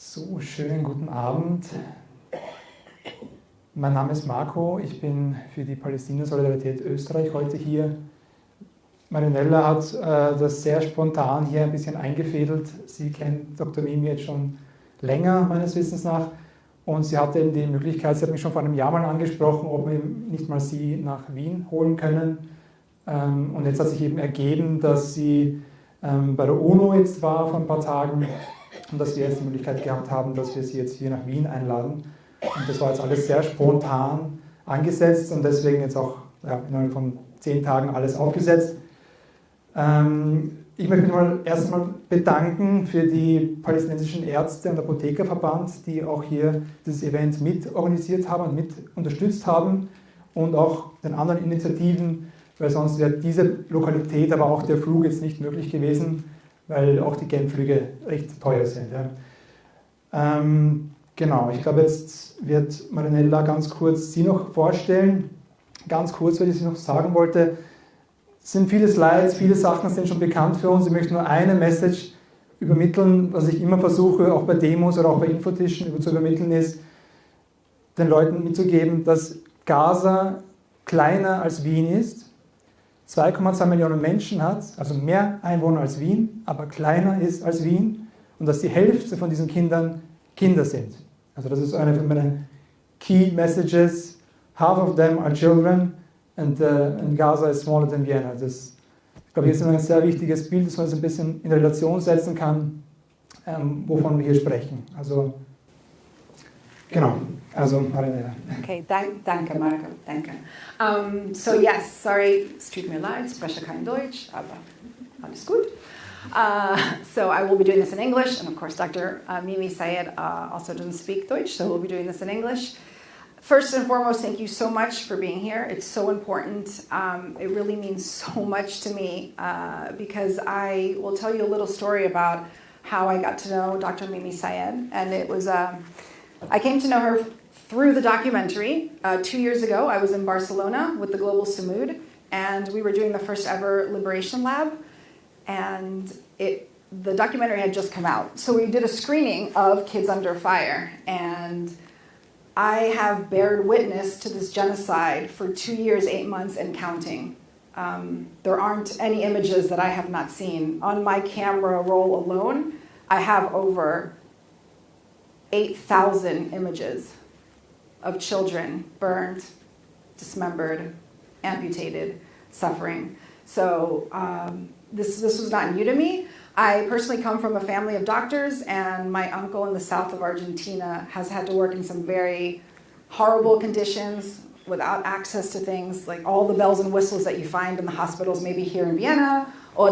So, schönen guten Abend. Mein Name ist Marco, ich bin für die Palästina-Solidarität Österreich heute hier. Marinella hat das sehr spontan hier ein bisschen eingefädelt. Sie kennt Dr. Mimi jetzt schon länger, meines Wissens nach. Und sie hatte eben die Möglichkeit, sie hat mich schon vor einem Jahr mal angesprochen, ob wir nicht mal sie nach Wien holen können. Und jetzt hat sich eben ergeben, dass sie bei der UNO jetzt war vor ein paar Tagen und dass wir jetzt die Möglichkeit gehabt haben, dass wir sie jetzt hier nach Wien einladen. Und das war jetzt alles sehr spontan angesetzt und deswegen jetzt auch innerhalb von 10 Tagen alles aufgesetzt. Ich möchte mich erst einmal bedanken für die palästinensischen Ärzte und Apothekerverband, die auch hier dieses Event mit organisiert haben und mit unterstützt haben und auch den anderen Initiativen, weil sonst wäre diese Lokalität, aber auch der Flug jetzt nicht möglich gewesen, weil auch die Genflüge recht teuer sind. Ja. Genau, ich glaube, jetzt wird Marinella ganz kurz Sie noch vorstellen. Ganz kurz, weil ich Sie noch sagen wollte, es sind viele Slides, viele Sachen sind schon bekannt für uns. Ich möchte nur eine Message übermitteln, was ich immer versuche, auch bei Demos oder auch bei Infotischen zu übermitteln, ist, den Leuten mitzugeben, dass Gaza kleiner als Wien ist, 2,2 Millionen Menschen hat, also mehr Einwohner als Wien, aber kleiner ist als Wien und dass die Hälfte von diesen Kindern Kinder sind. Also das ist eine von meinen Key Messages. Half of them are children and Gaza is smaller than Vienna. Das, ich glaube, hier ist ein sehr wichtiges Bild, dass man es ein bisschen in Relation setzen kann, wovon wir hier sprechen. Also, genau. Also, Marinella. Okay, danke, Marco, danke. So yes, sorry, es tut mir leid, ich spreche kein Deutsch, aber alles gut. So I will be doing this in English, and of course Dr. Mimi Syed also doesn't speak Deutsch, so we'll be doing this in English. First and foremost, thank you so much for being here. It's so important. It really means so much to me because I will tell you a little story about how I got to know Dr. Mimi Syed, and it was I came to know her through the documentary. 2 years ago, I was in Barcelona with the Global Samud, and we were doing the first ever Liberation Lab, and the documentary had just come out. So we did a screening of Kids Under Fire, and I have bared witness to this genocide for 2 years, 8 months, and counting. There aren't any images that I have not seen. On my camera roll alone, I have over 8,000 images of children burned, dismembered, amputated, suffering. So this was not new to me. I personally come from a family of doctors, and my uncle in the south of Argentina has had to work in some very horrible conditions without access to things like all the bells and whistles that you find in the hospitals, maybe here in Vienna or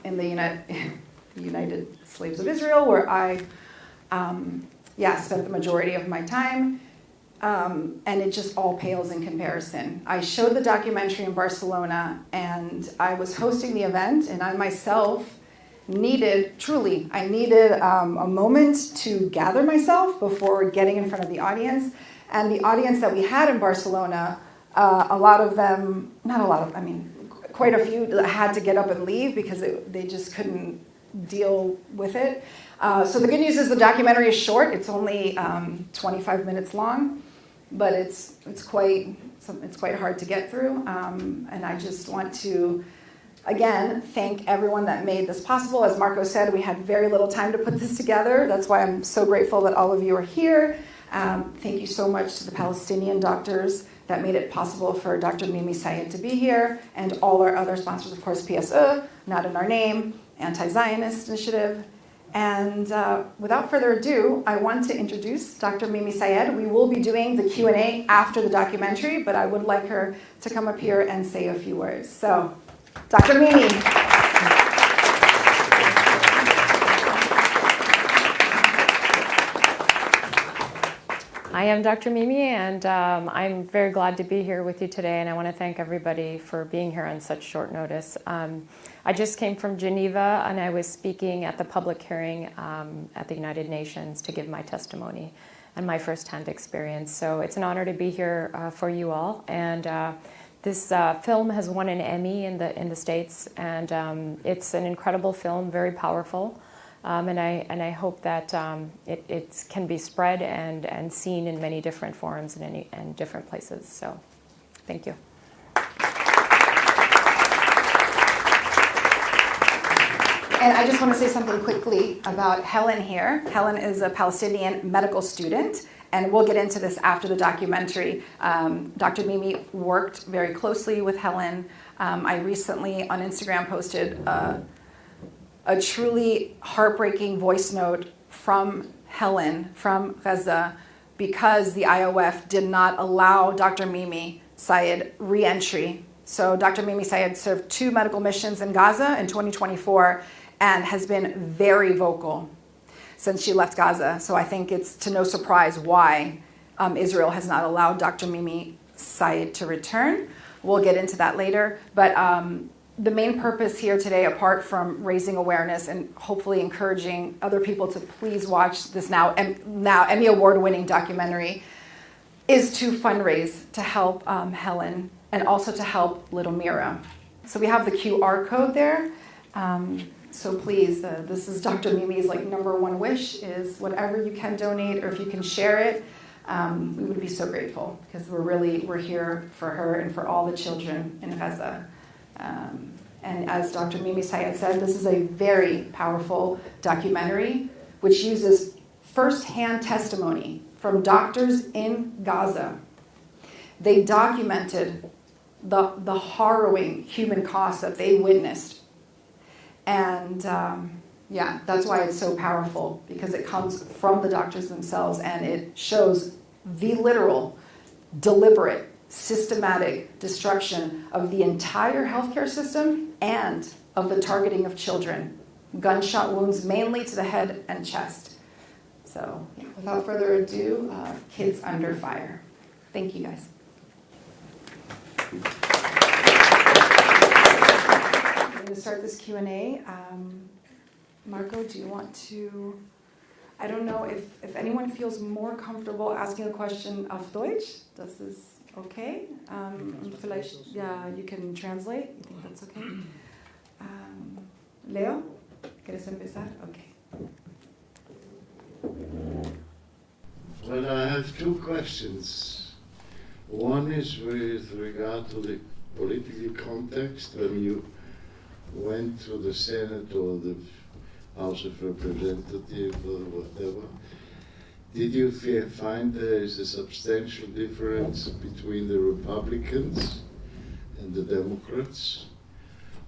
in the United Slaves of Israel, where I spent the majority of my time. And it just all pales in comparison. I showed the documentary in Barcelona, and I was hosting the event, and I myself needed a moment to gather myself before getting in front of the audience. And the audience that we had in Barcelona, quite a few had to get up and leave because they just couldn't deal with it. So the good news is the documentary is short. It's only 25 minutes long, but it's quite hard to get through. And I just want to, again, thank everyone that made this possible. As Marco said, we had very little time to put this together. That's why I'm so grateful that all of you are here. Thank you so much to the Palestinian doctors that made it possible for Dr. Mimi Syed to be here, and all our other sponsors, of course, PSE, Not in Our Name, Anti-Zionist Initiative. And without further ado, I want to introduce Dr. Mimi Syed. We will be doing the Q&A after the documentary, but I would like her to come up here and say a few words. So, Dr. Mimi. I am Dr. Mimi, and I'm very glad to be here with you today, and I want to thank everybody for being here on such short notice. I just came from Geneva, and I was speaking at the public hearing at the United Nations to give my testimony and my firsthand experience. So it's an honor to be here for you all. And this film has won an Emmy in the States, and it's an incredible film, very powerful. And I hope that it can be spread and seen in many different forums and different places. So, thank you. And I just want to say something quickly about Helen here. Helen is a Palestinian medical student, and we'll get into this after the documentary. Dr. Mimi worked very closely with Helen. I recently on Instagram posted a truly heartbreaking voice note from Helen from Gaza because the IOF did not allow Dr. Mimi Syed re-entry. So Dr. Mimi Syed served 2 medical missions in Gaza in 2024 and has been very vocal since she left Gaza. So I think it's to no surprise why Israel has not allowed Dr. Mimi Syed to return. We'll get into that later. But the main purpose here today, apart from raising awareness and hopefully encouraging other people to please watch this now Emmy Award winning documentary, is to fundraise to help Helen and also to help little Mira. So we have the QR code there. So please, this is Dr. Mimi's number one wish is whatever you can donate, or if you can share it, we would be so grateful because we're here for her and for all the children in Gaza. And as Dr. Mimi Syed said, this is a very powerful documentary which uses firsthand testimony from doctors in Gaza. They documented the harrowing human costs that they witnessed. And that's why it's so powerful, because it comes from the doctors themselves and it shows the literal, deliberate, systematic destruction of the entire healthcare system and of the targeting of children. Gunshot wounds mainly to the head and chest. So without further ado, kids under fire. Thank you guys. I'm going to start this Q&A. Marco, do you want to... I don't know if anyone feels more comfortable asking a question auf Deutsch. Das ist okay. Vielleicht, you can translate. You think that's okay? Leo, ¿quieres empezar? Okay. Well, I have 2 questions. One is with regard to the political context. When you went to the Senate or the House of Representatives or whatever, did you find there is a substantial difference between the Republicans and the Democrats,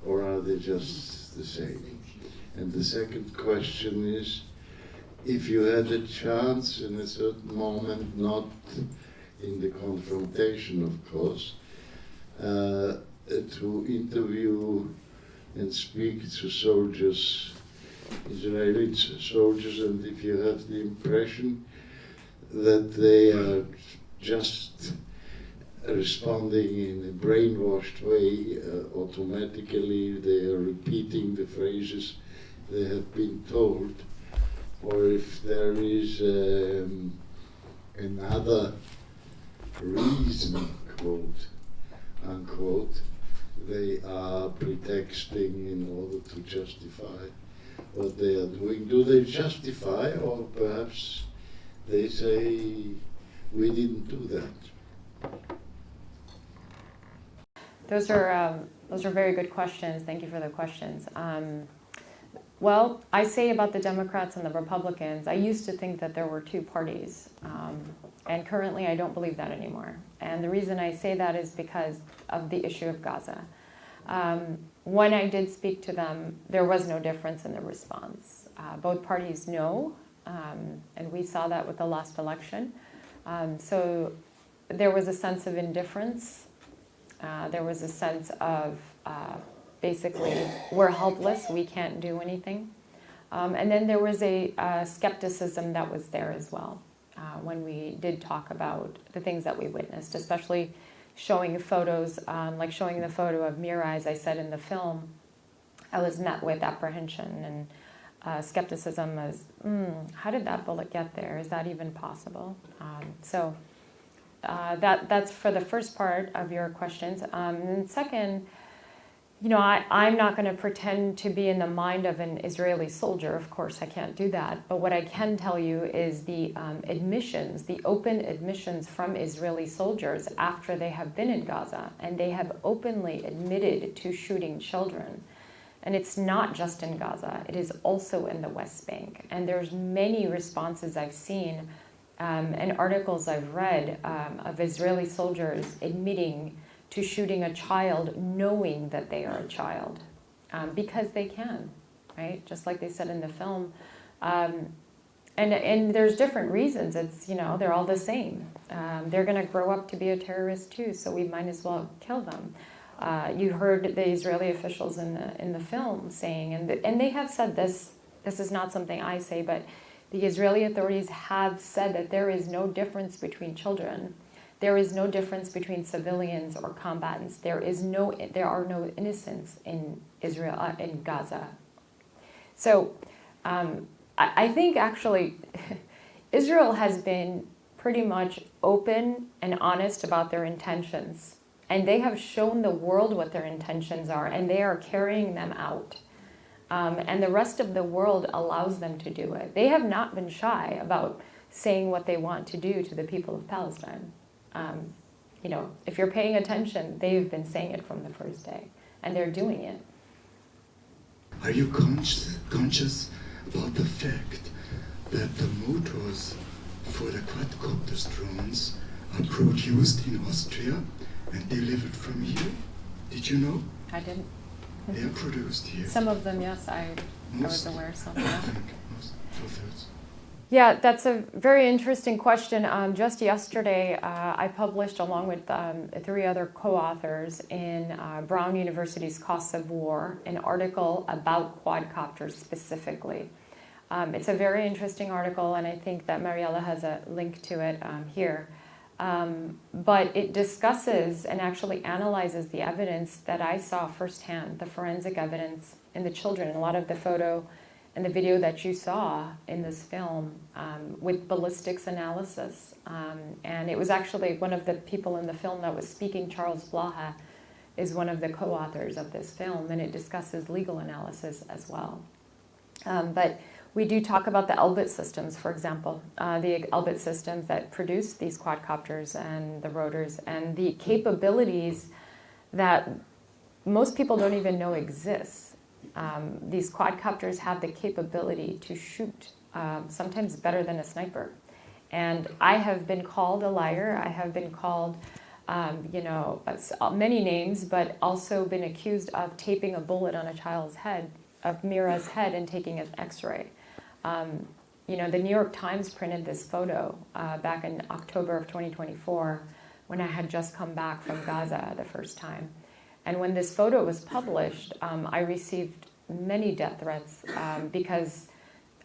or are they just the same? And the second question is, if you had a chance in a certain moment, not in the confrontation of course, to interview and speak to soldiers, Israeli soldiers, and if you have the impression that they are just responding in a brainwashed way, automatically they are repeating the phrases they have been told, or if there is another reason, quote unquote, they are pretexting in order to justify what they are doing. Do they justify, or perhaps they say, we didn't do that? Those are very good questions. Thank you for the questions. Well, I say about the Democrats and the Republicans, I used to think that there were 2 parties, and currently I don't believe that anymore. And the reason I say that is because of the issue of Gaza. When I did speak to them, there was no difference in the response. Both parties know, and we saw that with the last election. So there was a sense of indifference. There was a sense of basically, we're helpless, we can't do anything. And then there was a skepticism that was there as well when we did talk about the things that we witnessed, especially showing photos, like showing the photo of Mira, as I said in the film. I was met with apprehension and skepticism as, how did that bullet get there? Is that even possible? So that's for the first part of your questions. And second, I'm not going to pretend to be in the mind of an Israeli soldier. Of course, I can't do that. But what I can tell you is the admissions, the open admissions from Israeli soldiers after they have been in Gaza, and they have openly admitted to shooting children. And it's not just in Gaza, it is also in the West Bank. And there's many responses I've seen and articles I've read of Israeli soldiers admitting to shooting a child knowing that they are a child, because they can, right? Just like they said in the film. And there's different reasons. It's, they're all the same. They're going to grow up to be a terrorist too, so we might as well kill them. You heard the Israeli officials in the film saying, and they have said this is not something I say, but the Israeli authorities have said that there is no difference between children. There is no difference between civilians or combatants. There are no innocents in Israel, in Gaza. So I think actually Israel has been pretty much open and honest about their intentions. And they have shown the world what their intentions are, and they are carrying them out. And the rest of the world allows them to do it. They have not been shy about saying what they want to do to the people of Palestine. If you're paying attention, they've been saying it from the first day, and they're doing it. Are you conscious about the fact that the motors for the quadcopter drones are produced in Austria and delivered from here? Did you know? I didn't. They are produced here. Some of them, yes, I was aware of some. I Yeah. think most, 2/3. Yeah, that's a very interesting question. Just yesterday, I published, along with 3 other co-authors in Brown University's Costs of War, an article about quadcopters specifically. It's a very interesting article, and I think that Mariella has a link to it here. But it discusses and actually analyzes the evidence that I saw firsthand, the forensic evidence in the children, a lot of the photo and the video that you saw in this film with ballistics analysis. And it was actually one of the people in the film that was speaking, Charles Blaha, is one of the co-authors of this film, and it discusses legal analysis as well. But we do talk about the Elbit systems, for example, the Elbit systems that produce these quadcopters and the rotors, and the capabilities that most people don't even know exist. These quadcopters have the capability to shoot, sometimes better than a sniper. And I have been called a liar. I have been called, many names, but also been accused of taping a bullet on a child's head, of Mira's head, and taking an x-ray. The New York Times printed this photo back in October of 2024 when I had just come back from Gaza the first time. And when this photo was published, I received many death threats because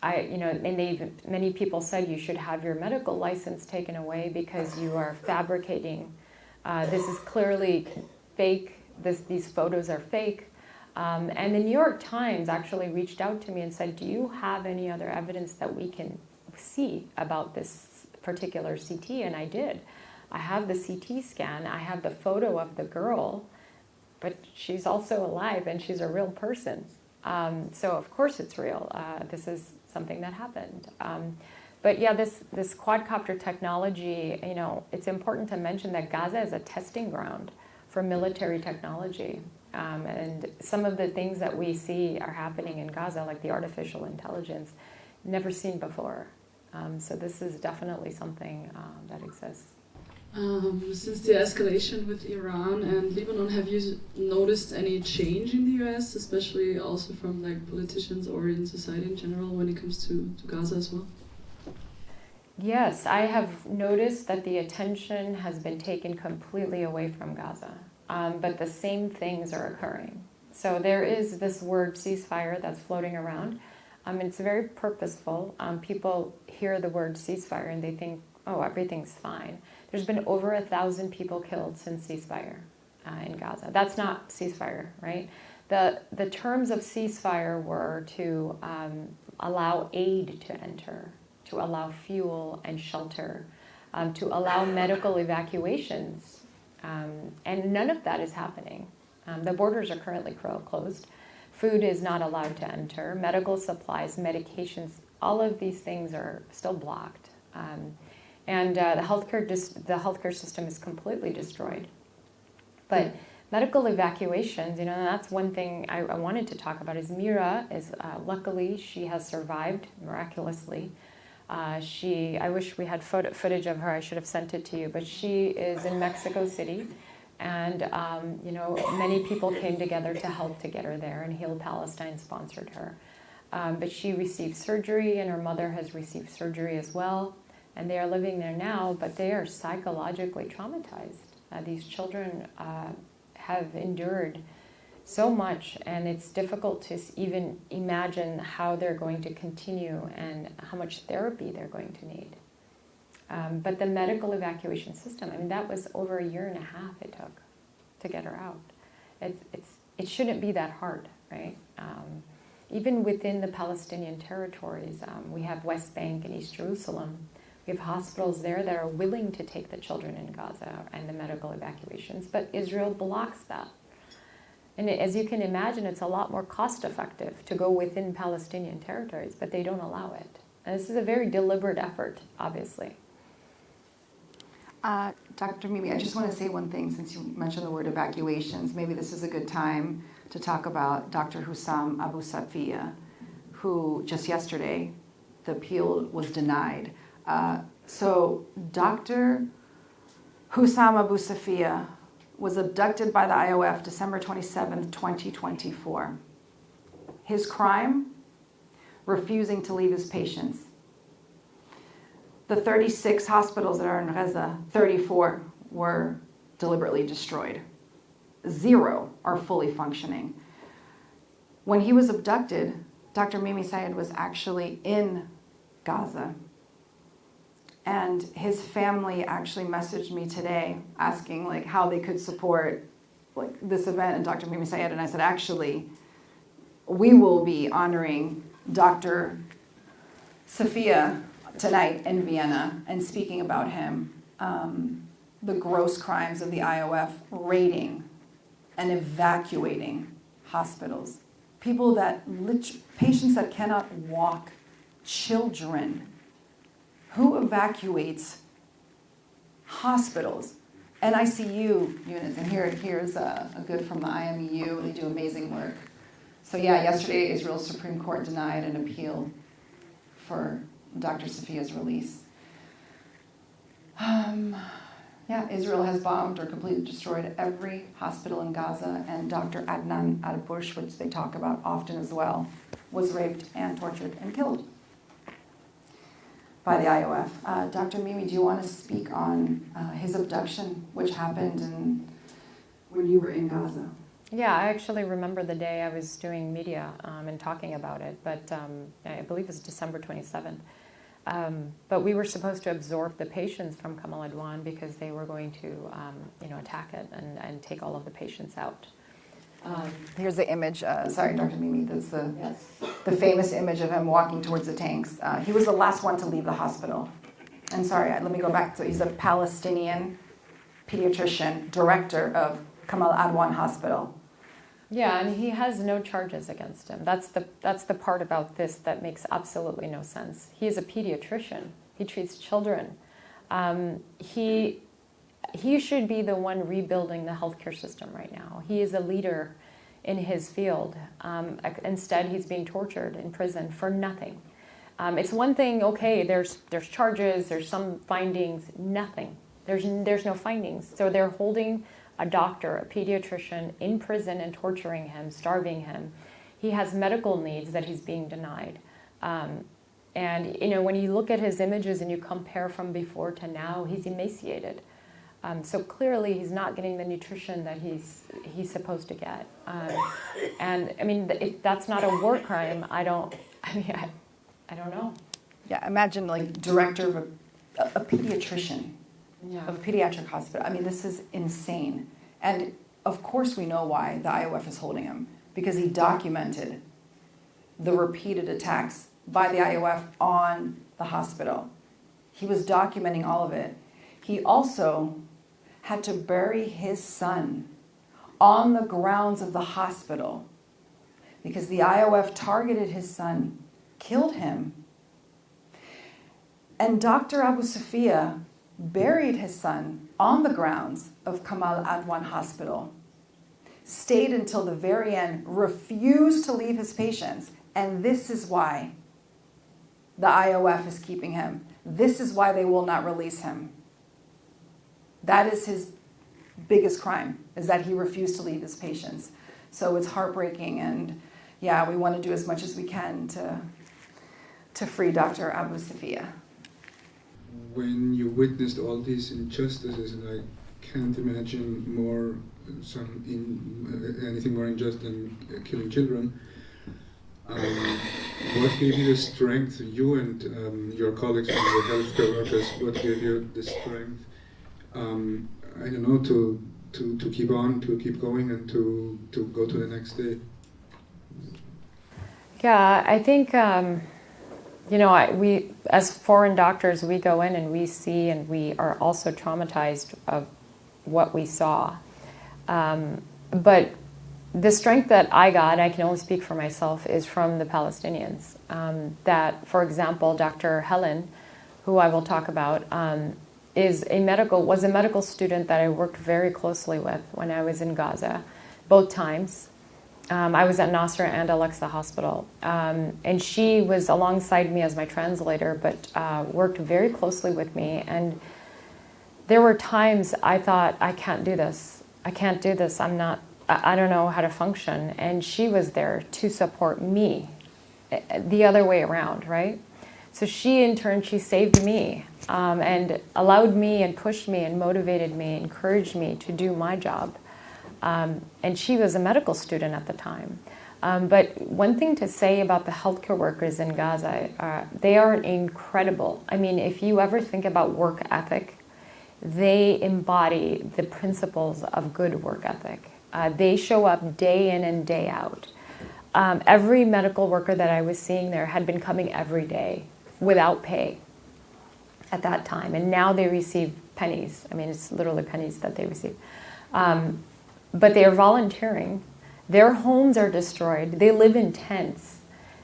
many people said you should have your medical license taken away because you are fabricating. This is clearly fake. These photos are fake. And the New York Times actually reached out to me and said, do you have any other evidence that we can see about this particular CT? And I did. I have the CT scan. I have the photo of the girl, but she's also alive and she's a real person. So of course it's real. This is something that happened. But yeah, this quadcopter technology, it's important to mention that Gaza is a testing ground for military technology. And some of the things that we see are happening in Gaza, like the artificial intelligence, never seen before. So this is definitely something that exists. Since the escalation with Iran and Lebanon, have you noticed any change in the US, especially also from politicians or in society in general when it comes to Gaza as well? Yes, I have noticed that the attention has been taken completely away from Gaza, but the same things are occurring. So there is this word ceasefire that's floating around. It's very purposeful. People hear the word ceasefire and they think, oh, everything's fine. There's been over 1,000 people killed since ceasefire in Gaza. That's not ceasefire, right? The terms of ceasefire were to allow aid to enter, to allow fuel and shelter, to allow medical evacuations. And none of that is happening. The borders are currently closed. Food is not allowed to enter. Medical supplies, medications, all of these things are still blocked. And the healthcare system is completely destroyed. But medical evacuations, that's one thing I wanted to talk about. Is Mira is luckily she has survived miraculously. I wish we had footage of her. I should have sent it to you. But she is in Mexico City, and many people came together to help to get her there. And Heal Palestine sponsored her. But she received surgery, and her mother has received surgery as well. And they are living there now, but they are psychologically traumatized. These children have endured so much, and it's difficult to even imagine how they're going to continue and how much therapy they're going to need. But the medical evacuation system, that was over 1.5 years it took to get her out. It shouldn't be that hard, right? Even within the Palestinian territories, we have West Bank and East Jerusalem. We have hospitals there that are willing to take the children in Gaza and the medical evacuations, but Israel blocks that. And as you can imagine, it's a lot more cost-effective to go within Palestinian territories, but they don't allow it. And this is a very deliberate effort, obviously. Dr. Mimi, I just want to say one thing since you mentioned the word evacuations. Maybe this is a good time to talk about Dr. Hussam Abu Safiya, who just yesterday, the appeal was denied. So Dr. Hussam Abu Safiya was abducted by the IOF December 27th, 2024. His crime? Refusing to leave his patients. The 36 hospitals that are in Gaza, 34 were deliberately destroyed. 0 are fully functioning. When he was abducted, Dr. Mimi Syed was actually in Gaza. And his family actually messaged me today asking how they could support this event and Dr. Mimi Syed. And I said, actually, we will be honoring Dr. Safiya tonight in Vienna and speaking about him, the gross crimes of the IOF raiding and evacuating hospitals. Patients that cannot walk, children. Who evacuates hospitals and ICU units? And here's a good from the IMEU. They do amazing work. So yesterday Israel's Supreme Court denied an appeal for Dr. Safiya's release. Israel has bombed or completely destroyed every hospital in Gaza, and Dr. Adnan Al-Bursh, which they talk about often as well, was raped and tortured and killed by the IOF. Dr. Mimi, do you want to speak on his abduction, which happened when you were in Gaza? Yeah, I actually remember the day I was doing media and talking about it, but I believe it was December 27th. But we were supposed to absorb the patients from Kamal Adwan because they were going to attack it and take all of the patients out. Here's the image. Sorry, Dr. Mimi. This is the famous image of him walking towards the tanks. He was the last one to leave the hospital. And sorry, let me go back to, he's a Palestinian pediatrician, director of Kamal Adwan Hospital. Yeah, and he has no charges against him. That's the part about this that makes absolutely no sense. He is a pediatrician. He treats children. He should be the one rebuilding the healthcare system right now. He is a leader in his field. Instead, he's being tortured in prison for nothing. It's one thing, okay, there's charges, there's some findings, nothing. There's no findings. So they're holding a doctor, a pediatrician, in prison and torturing him, starving him. He has medical needs that he's being denied. And when you look at his images and you compare from before to now, he's emaciated. So clearly he's not getting the nutrition that he's supposed to get. If that's not a war crime, I don't know. Yeah, imagine director of a pediatrician of a pediatric hospital. This is insane. And of course we know why the IOF is holding him, because he documented the repeated attacks by the IOF on the hospital. He was documenting all of it. He also had to bury his son on the grounds of the hospital because the IOF targeted his son, killed him. And Dr. Abu Sofia buried his son on the grounds of Kamal Adwan Hospital, stayed until the very end, refused to leave his patients, and this is why the IOF is keeping him. This is why they will not release him. That is his biggest crime, is that he refused to leave his patients. So it's heartbreaking, and yeah, we want to do as much as we can to free Dr. Abu Sofia. When you witnessed all these injustices, and I can't imagine anything more unjust than killing children, what gave you the strength, you and your colleagues from the healthcare workers, what gave you the strength, I don't know, to keep on, to keep going, and to go to the next day? Yeah, I think, we as foreign doctors, we go in and we see, and we are also traumatized of what we saw. But the strength that I got, I can only speak for myself, is from the Palestinians. That, for example, Dr. Helen, who I will talk about, was a medical student that I worked very closely with when I was in Gaza, both times. I was at Nasser and Al-Aqsa Hospital. And she was alongside me as my translator, but worked very closely with me. And there were times I thought, I can't do this. I don't know how to function. And she was there to support me, the other way around, right? So she, in turn, she saved me and allowed me and pushed me and motivated me, encouraged me to do my job. And she was a medical student at the time. But one thing to say about the healthcare workers in Gaza, they are incredible. I mean, if you ever think about work ethic, they embody the principles of good work ethic. They show up day in and day out. Every medical worker that I was seeing there had been coming every day without pay at that time. And now they receive pennies. I mean, it's literally pennies that they receive. But they are volunteering. Their homes are destroyed. They live in tents,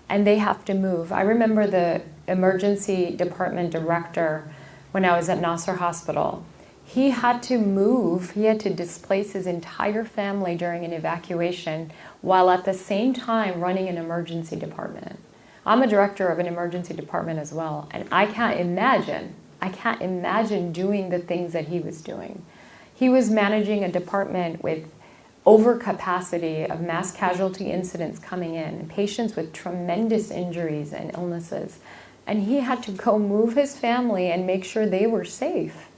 and they have to move. I remember the emergency department director when I was at Nasser Hospital. He had to move. He had to displace his entire family during an evacuation while at the same time running an emergency department. I'm a director of an emergency department as well, and I can't imagine doing the things that he was doing. He was managing a department with overcapacity of mass casualty incidents coming in, patients with tremendous injuries and illnesses. And he had to go move his family and make sure they were safe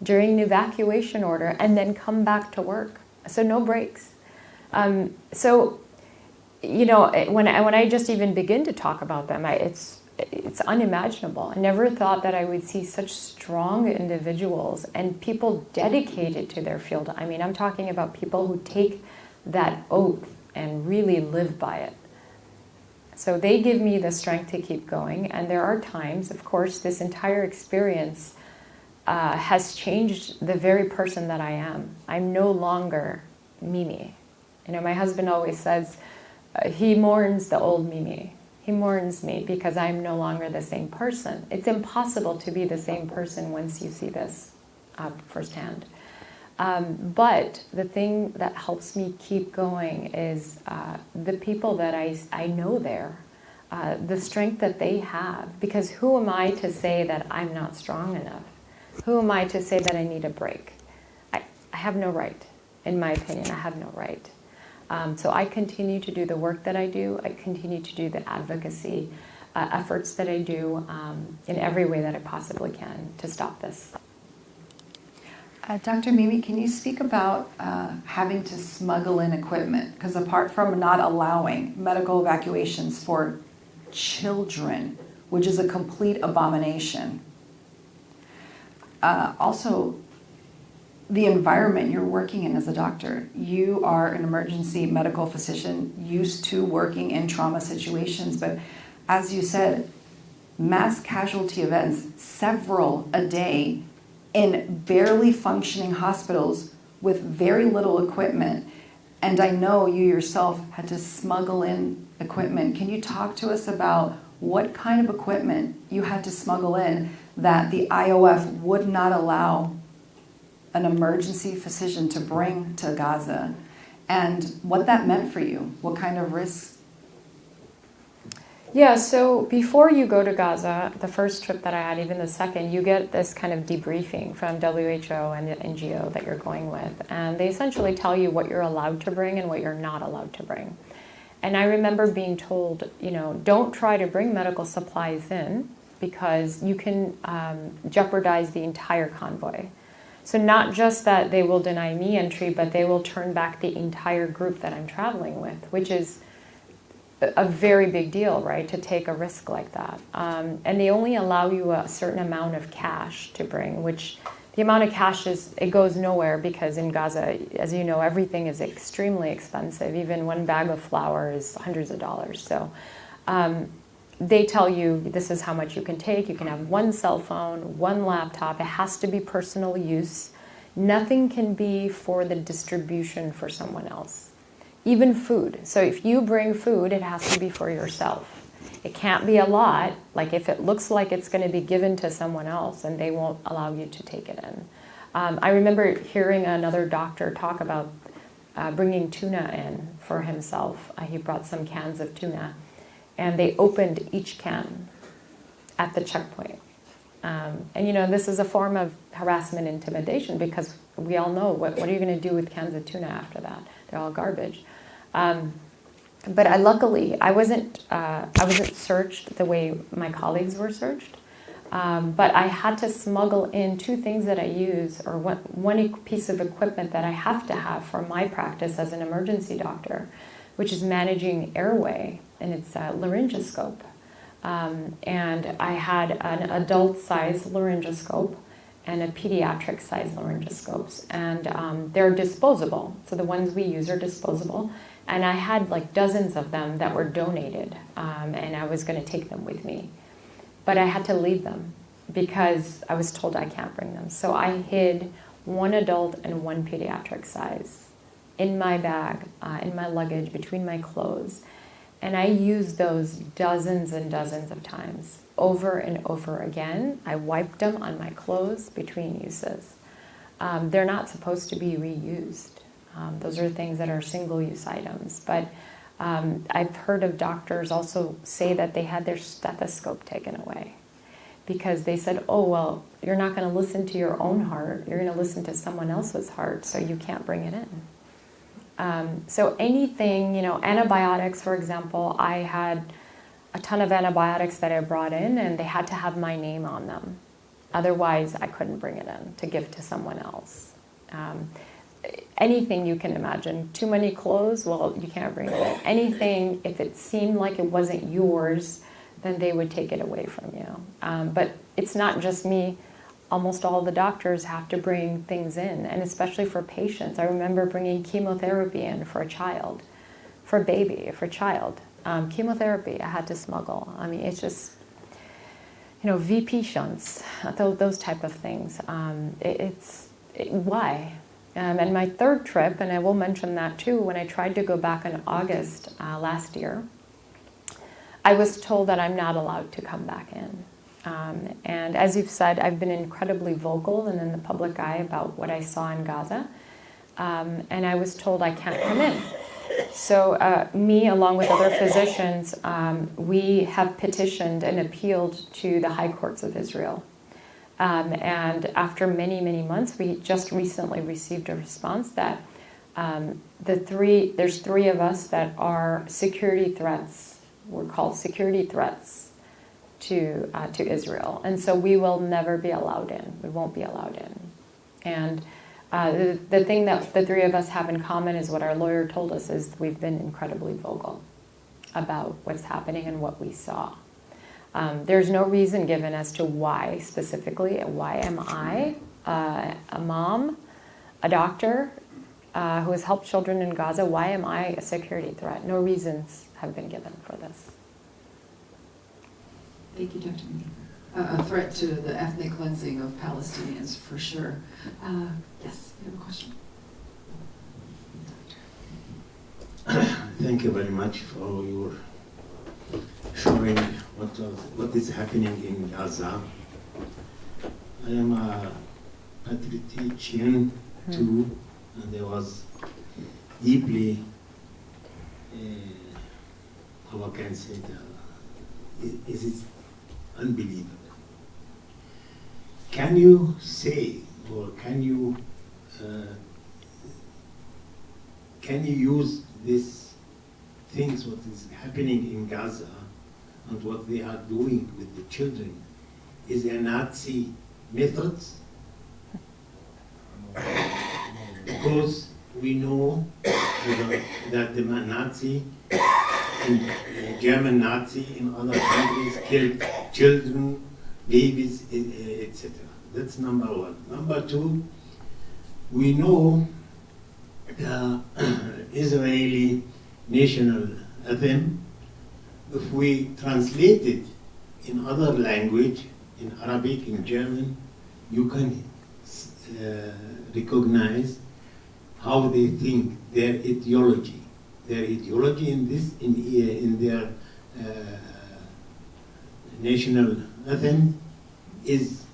during an evacuation order and then come back to work. So no breaks. When I just even begin to talk about them, it's unimaginable. I never thought that I would see such strong individuals and people dedicated to their field. I mean, I'm talking about people who take that oath and really live by it. So they give me the strength to keep going. And there are times, of course, this entire experience has changed the very person that I am. I'm no longer Mimi. My husband always says, he mourns the old Mimi. He mourns me because I'm no longer the same person. It's impossible to be the same person once you see this firsthand. But the thing that helps me keep going is the people that I know there, the strength that they have. Because who am I to say that I'm not strong enough? Who am I to say that I need a break? I have no right. In my opinion, I have no right. So I continue to do the work that I do. I continue to do the advocacy efforts that I do in every way that I possibly can to stop this. Dr. Mimi, can you speak about having to smuggle in equipment? Because apart from not allowing medical evacuations for children, which is a complete abomination, also the environment you're working in as a doctor. You are an emergency medical physician used to working in trauma situations, but as you said, mass casualty events, several a day in barely functioning hospitals with very little equipment. And I know you yourself had to smuggle in equipment. Can you talk to us about what kind of equipment you had to smuggle in that the IOF would not allow an emergency physician to bring to Gaza, and what that meant for you? What kind of risks? Yeah, so before you go to Gaza, the first trip that I had, even the second, you get this kind of debriefing from WHO and the NGO that you're going with. And they essentially tell you what you're allowed to bring and what you're not allowed to bring. And I remember being told, you know, don't try to bring medical supplies in because you can jeopardize the entire convoy. So not just that they will deny me entry, but they will turn back the entire group that I'm traveling with, which is a very big deal, right, to take a risk like that. And they only allow you a certain amount of cash to bring, which the amount of cash it goes nowhere because in Gaza, as you know, everything is extremely expensive. Even one bag of flour is hundreds of dollars. So they tell you this is how much you can take. You can have one cell phone, one laptop. It has to be personal use. Nothing can be for the distribution for someone else. Even food. So if you bring food, it has to be for yourself. It can't be a lot. Like if it looks like it's going to be given to someone else, and they won't allow you to take it in. I remember hearing another doctor talk about bringing tuna in for himself. He brought some cans of tuna, and they opened each can at the checkpoint. And you know, this is a form of harassment, intimidation, because we all know what are you going to do with cans of tuna after that? They're all garbage. But luckily, I wasn't searched the way my colleagues were searched. But I had to smuggle in two things that I use, or one piece of equipment that I have to have for my practice as an emergency doctor, which is managing airway, and it's a laryngoscope. And I had an adult-size laryngoscope and a pediatric-size laryngoscopes, and they're disposable. So the ones we use are disposable, and I had like dozens of them that were donated, and I was going to take them with me, but I had to leave them because I was told I can't bring them. So I hid one adult and one pediatric size in my bag, in my luggage, between my clothes. And I used those dozens and dozens of times, over and over again. I wiped them on my clothes between uses. They're not supposed to be reused. Those are things that are single-use items. But I've heard of doctors also say that they had their stethoscope taken away because they said, oh, well, you're not going to listen to your own heart. You're going to listen to someone else's heart, so you can't bring it in. So anything, you know, antibiotics, for example, I had a ton of antibiotics that I brought in, and they had to have my name on them. Otherwise, I couldn't bring it in to give to someone else. Anything you can imagine. Too many clothes, well, you can't bring it in. Anything, if it seemed like it wasn't yours, then they would take it away from you. But it's not just me. Almost all the doctors have to bring things in, and especially for patients. I remember bringing chemotherapy in for a child, for a baby, for a child. Chemotherapy I had to smuggle. I mean, it's just, you know, VP shunts, those type of things. Why? And my third trip, and I will mention that too, when I tried to go back in August last year, I was told that I'm not allowed to come back in. And as you've said, I've been incredibly vocal and in the public eye about what I saw in Gaza. And I was told I can't come in. So me, along with other physicians, we have petitioned and appealed to the high courts of Israel. And after many, many months, we just recently received a response that there's three of us that are security threats. We're called security threats to Israel. And so we will never be allowed in. We won't be allowed in. And the thing that the three of us have in common is what our lawyer told us is we've been incredibly vocal about what's happening and what we saw. There's no reason given as to why specifically. Why am I, a mom, a doctor who has helped children in Gaza, why am I a security threat? No reasons have been given for this. Thank you, Dr. A threat to the ethnic cleansing of Palestinians, for sure. Yes, you have a question? Thank you very much for your showing what is happening in Gaza. I am a patriotic too, and I was deeply, how I can say that, is it unbelievable. Can you say, or can you use these things, what is happening in Gaza and what they are doing with the children, is a Nazi methods? Because we know that the Nazi, German Nazi in other countries killed children, babies, etc. That's number one. Number two, we know the Israeli national anthem, if we translate it in other language, in Arabic, in German, you can recognize how they think, their ideology. Their ideology in their national anthem is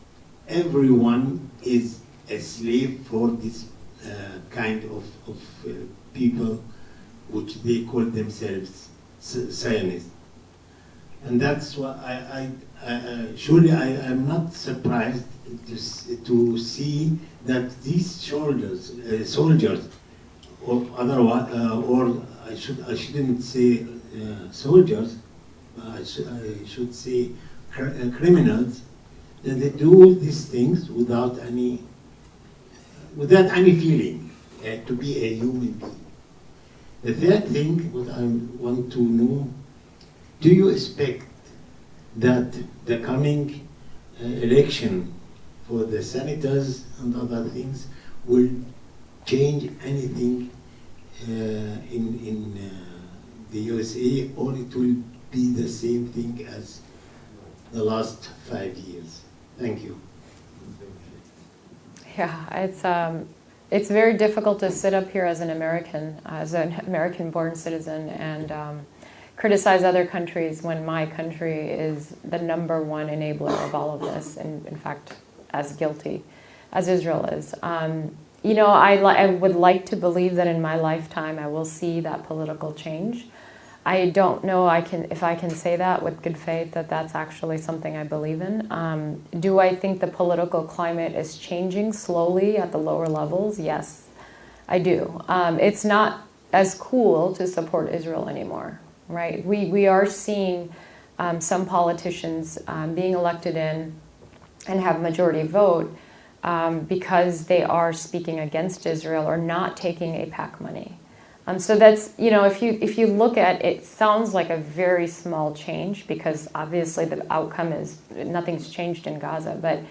everyone is a slave for this kind of people which they call themselves Zionists. And that's why I am not surprised to see that these soldiers, or otherwise, or I shouldn't say soldiers, I should say criminals, that they do these things without any feeling to be a human being. The third thing, what I want to know, do you expect that the coming election for the senators and other things will change anything in the USA, or it will be the same thing as the last 5 years? Thank you. Yeah, it's very difficult to sit up here as an American-born citizen, and criticize other countries when my country is the #1 enabler of all of this, and in fact, as guilty as Israel is. I would like to believe that in my lifetime I will see that political change. I don't know if I can say that with good faith, that that's actually something I believe in. Do I think the political climate is changing slowly at the lower levels? Yes, I do. It's not as cool to support Israel anymore, right? We are seeing some politicians being elected in and have majority vote because they are speaking against Israel or not taking AIPAC money. So that's, if you look at it, it sounds like a very small change, because obviously the outcome is nothing's changed in Gaza. But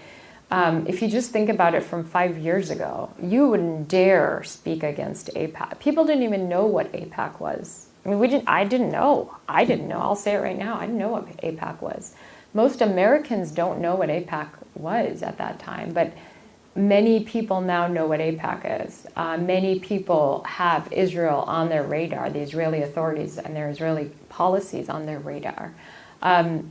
if you just think about it from 5 years ago, you wouldn't dare speak against AIPAC. People didn't even know what AIPAC was. I mean, I didn't know. I'll say it right now. I didn't know what AIPAC was. Most Americans don't know what AIPAC was at that time, but many people now know what AIPAC is. Many people have Israel on their radar, the Israeli authorities and their Israeli policies on their radar. I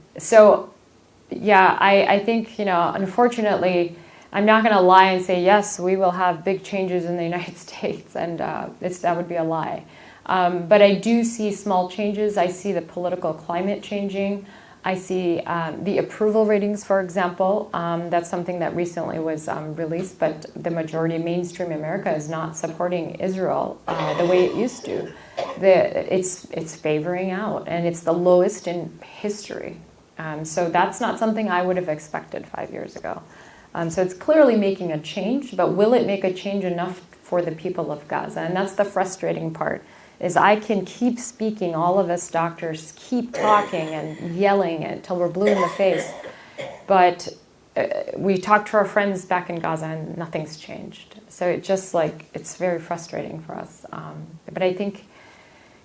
think, unfortunately, I'm not going to lie and say, yes, we will have big changes in the United States, and that would be a lie. But I do see small changes. I see the political climate changing. I see the approval ratings, for example. That's something that recently was released, but the majority of mainstream America is not supporting Israel the way it used to. It's favoring out, and it's the lowest in history. So that's not something I would have expected 5 years ago. So it's clearly making a change, but will it make a change enough for the people of Gaza? And that's the frustrating part. Is I can keep speaking, all of us doctors keep talking and yelling until we're blue in the face, but we talk to our friends back in Gaza and nothing's changed. So it's very frustrating for us. But I think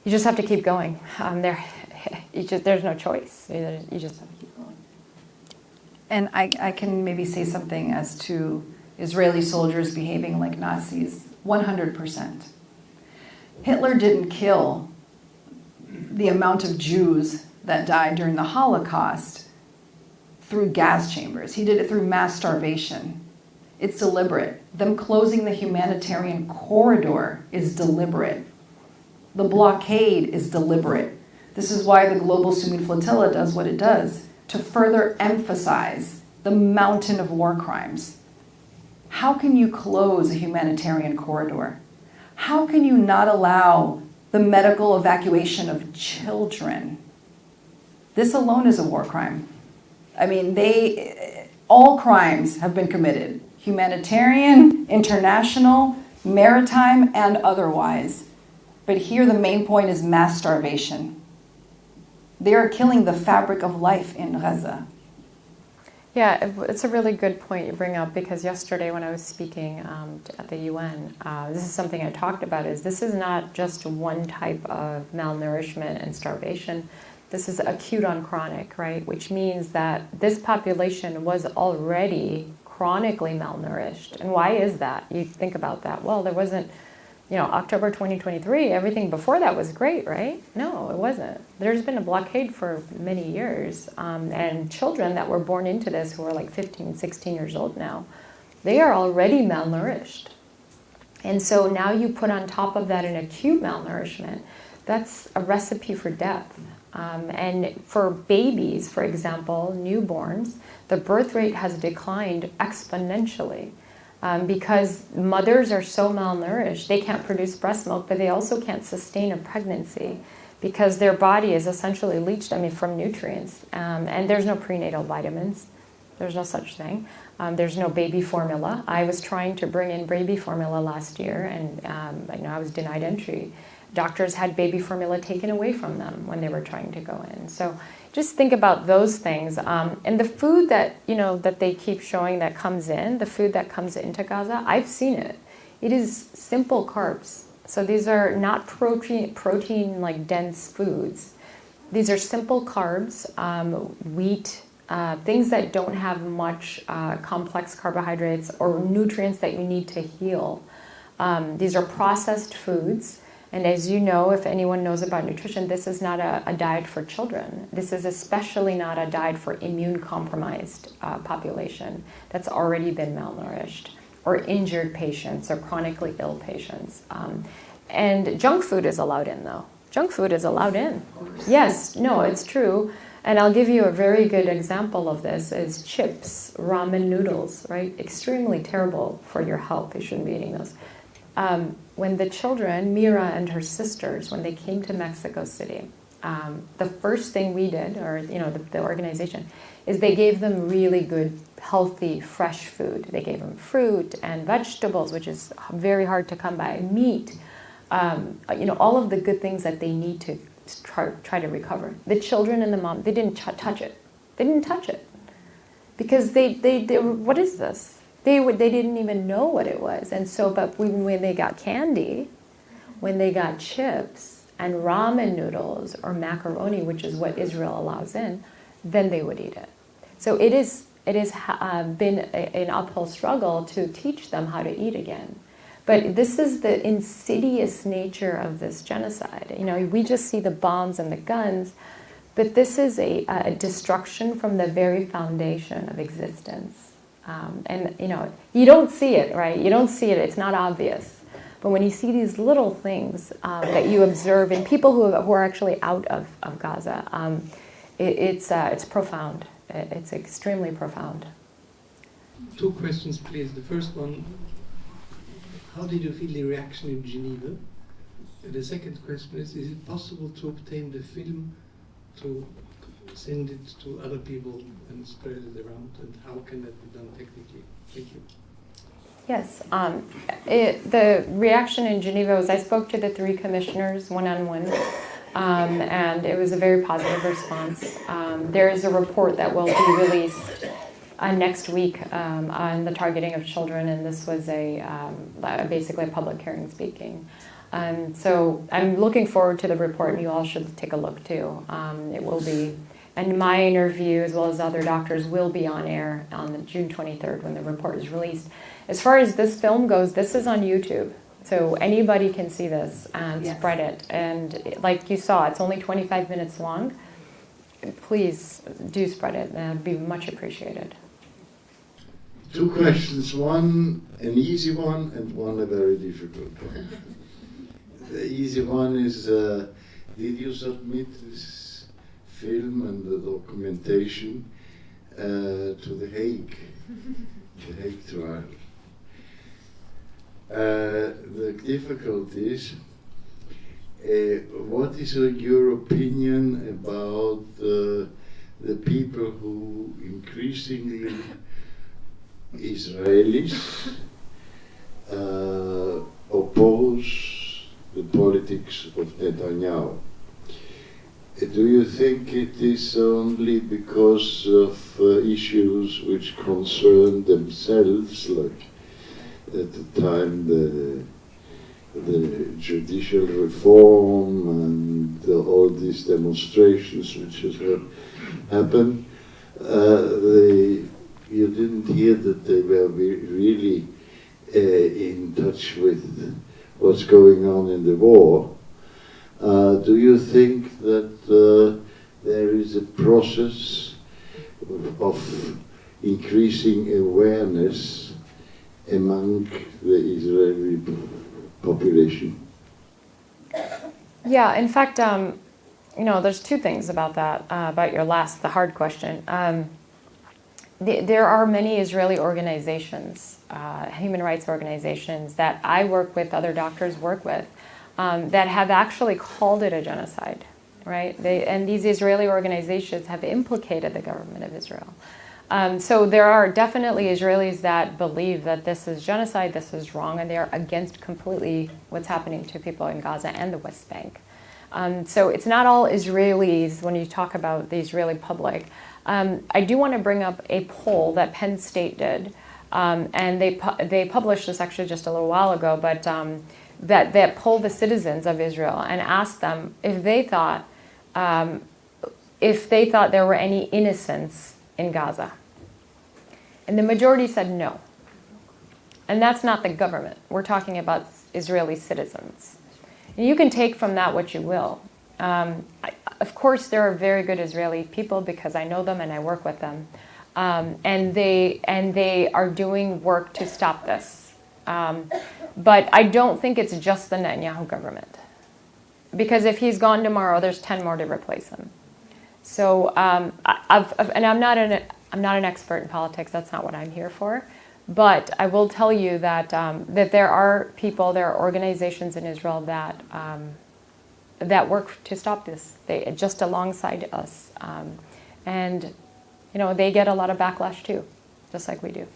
you just have to keep going. There's no choice. You just have to keep going. And I can maybe say something as to Israeli soldiers behaving like Nazis. 100%. Hitler didn't kill the amount of Jews that died during the Holocaust through gas chambers. He did it through mass starvation. It's deliberate. Them closing the humanitarian corridor is deliberate. The blockade is deliberate. This is why the global Sunni flotilla does what it does, to further emphasize the mountain of war crimes. How can you close a humanitarian corridor? How can you not allow the medical evacuation of children? This alone is a war crime. I mean, all crimes have been committed. Humanitarian, international, maritime, and otherwise. But here the main point is mass starvation. They are killing the fabric of life in Gaza. Yeah, it's a really good point you bring up, because yesterday when I was speaking at the UN, this is something I talked about, is this is not just one type of malnourishment and starvation. This is acute on chronic, right? Which means that this population was already chronically malnourished. And why is that? You think about that. Well, there wasn't, October 2023, everything before that was great, right? No, it wasn't. There's been a blockade for many years. And children that were born into this, who are like 15, 16 years old now, they are already malnourished. And so now you put on top of that an acute malnourishment. That's a recipe for death. And for babies, for example, newborns, the birth rate has declined exponentially. Because mothers are so malnourished, they can't produce breast milk, but they also can't sustain a pregnancy because their body is essentially leached, from nutrients. And there's no prenatal vitamins. There's no such thing. There's no baby formula. I was trying to bring in baby formula last year, and I was denied entry. Doctors had baby formula taken away from them when they were trying to go in. So just think about those things. And the food that, that they keep showing that comes in, the food that comes into Gaza, I've seen it. It is simple carbs. So these are not protein like dense foods. These are simple carbs, wheat, things that don't have much complex carbohydrates or nutrients that you need to heal. These are processed foods. And as you know, if anyone knows about nutrition, this is not a diet for children. This is especially not a diet for immune-compromised population that's already been malnourished, or injured patients, or chronically ill patients. And junk food is allowed in, though. Junk food is allowed in. Yes, no, it's true. And I'll give you a very good example of this, is chips, ramen noodles, right? Extremely terrible for your health. You shouldn't be eating those. When the children, Mira and her sisters, when they came to Mexico City, the first thing we did, or the organization, is they gave them really good, healthy, fresh food. They gave them fruit and vegetables, which is very hard to come by, meat, all of the good things that they need to try to recover. The children and the mom, they didn't touch it. They didn't touch it because they what is this? They didn't even know what it was. And so, but when they got candy, when they got chips and ramen noodles or macaroni, which is what Israel allows in, then they would eat it. So it has been an uphill struggle to teach them how to eat again. But this is the insidious nature of this genocide. We just see the bombs and the guns, but this is a destruction from the very foundation of existence. And you don't see it, right? You don't see it. It's not obvious. But when you see these little things that you observe in people who are actually out of Gaza, it's profound. It's extremely profound. 2 questions, please. The first one, how did you feel the reaction in Geneva? And the second question is it possible to obtain the film to send it to other people and spread it around, and how can that be done technically? Thank you. Yes, the reaction in Geneva was I spoke to the 3 commissioners one-on-one, and it was a very positive response. There is a report that will be released next week on the targeting of children, and this was basically a public hearing speaking. So I'm looking forward to the report, and you all should take a look too. It will be. And my interview, as well as other doctors, will be on air on June 23rd when the report is released. As far as this film goes, this is on YouTube. So anybody can see this and Yes. spread it. And like you saw, it's only 25 minutes long. Please do spread it. That would be much appreciated. Two questions, one an easy one and one a very difficult one. The easy one is, did you submit this film and the documentation to the Hague trial? The difficulty is, what is your opinion about the people who increasingly Israelis oppose the politics of Netanyahu? Do you think it is only because of issues which concern themselves, like at the time the judicial reform and all these demonstrations which has happened? You didn't hear that they were really in touch with what's going on in the war. Do you think that there is a process of increasing awareness among the Israeli population? Yeah, in fact, there's two things about that, about your last, the hard question. There are many Israeli organizations, human rights organizations that I work with, other doctors work with, that have actually called it a genocide, right? And these Israeli organizations have implicated the government of Israel. So there are definitely Israelis that believe that this is genocide, this is wrong, and they are against completely what's happening to people in Gaza and the West Bank. So it's not all Israelis when you talk about the Israeli public. I do want to bring up a poll that Penn State did, and they published this actually just a little while ago, but that polled the citizens of Israel and asked them if they thought there were any innocents in Gaza. And the majority said no. And that's not the government. We're talking about Israeli citizens. And you can take from that what you will. Of course, there are very good Israeli people because I know them and I work with them. And they are doing work to stop this. But I don't think it's just the Netanyahu government. Because if he's gone tomorrow, there's 10 more to replace him. So, and I'm not an expert in politics. That's not what I'm here for. But I will tell you that that there are people, there are organizations in Israel that work to stop this. They just alongside us, and they get a lot of backlash too, just like we do.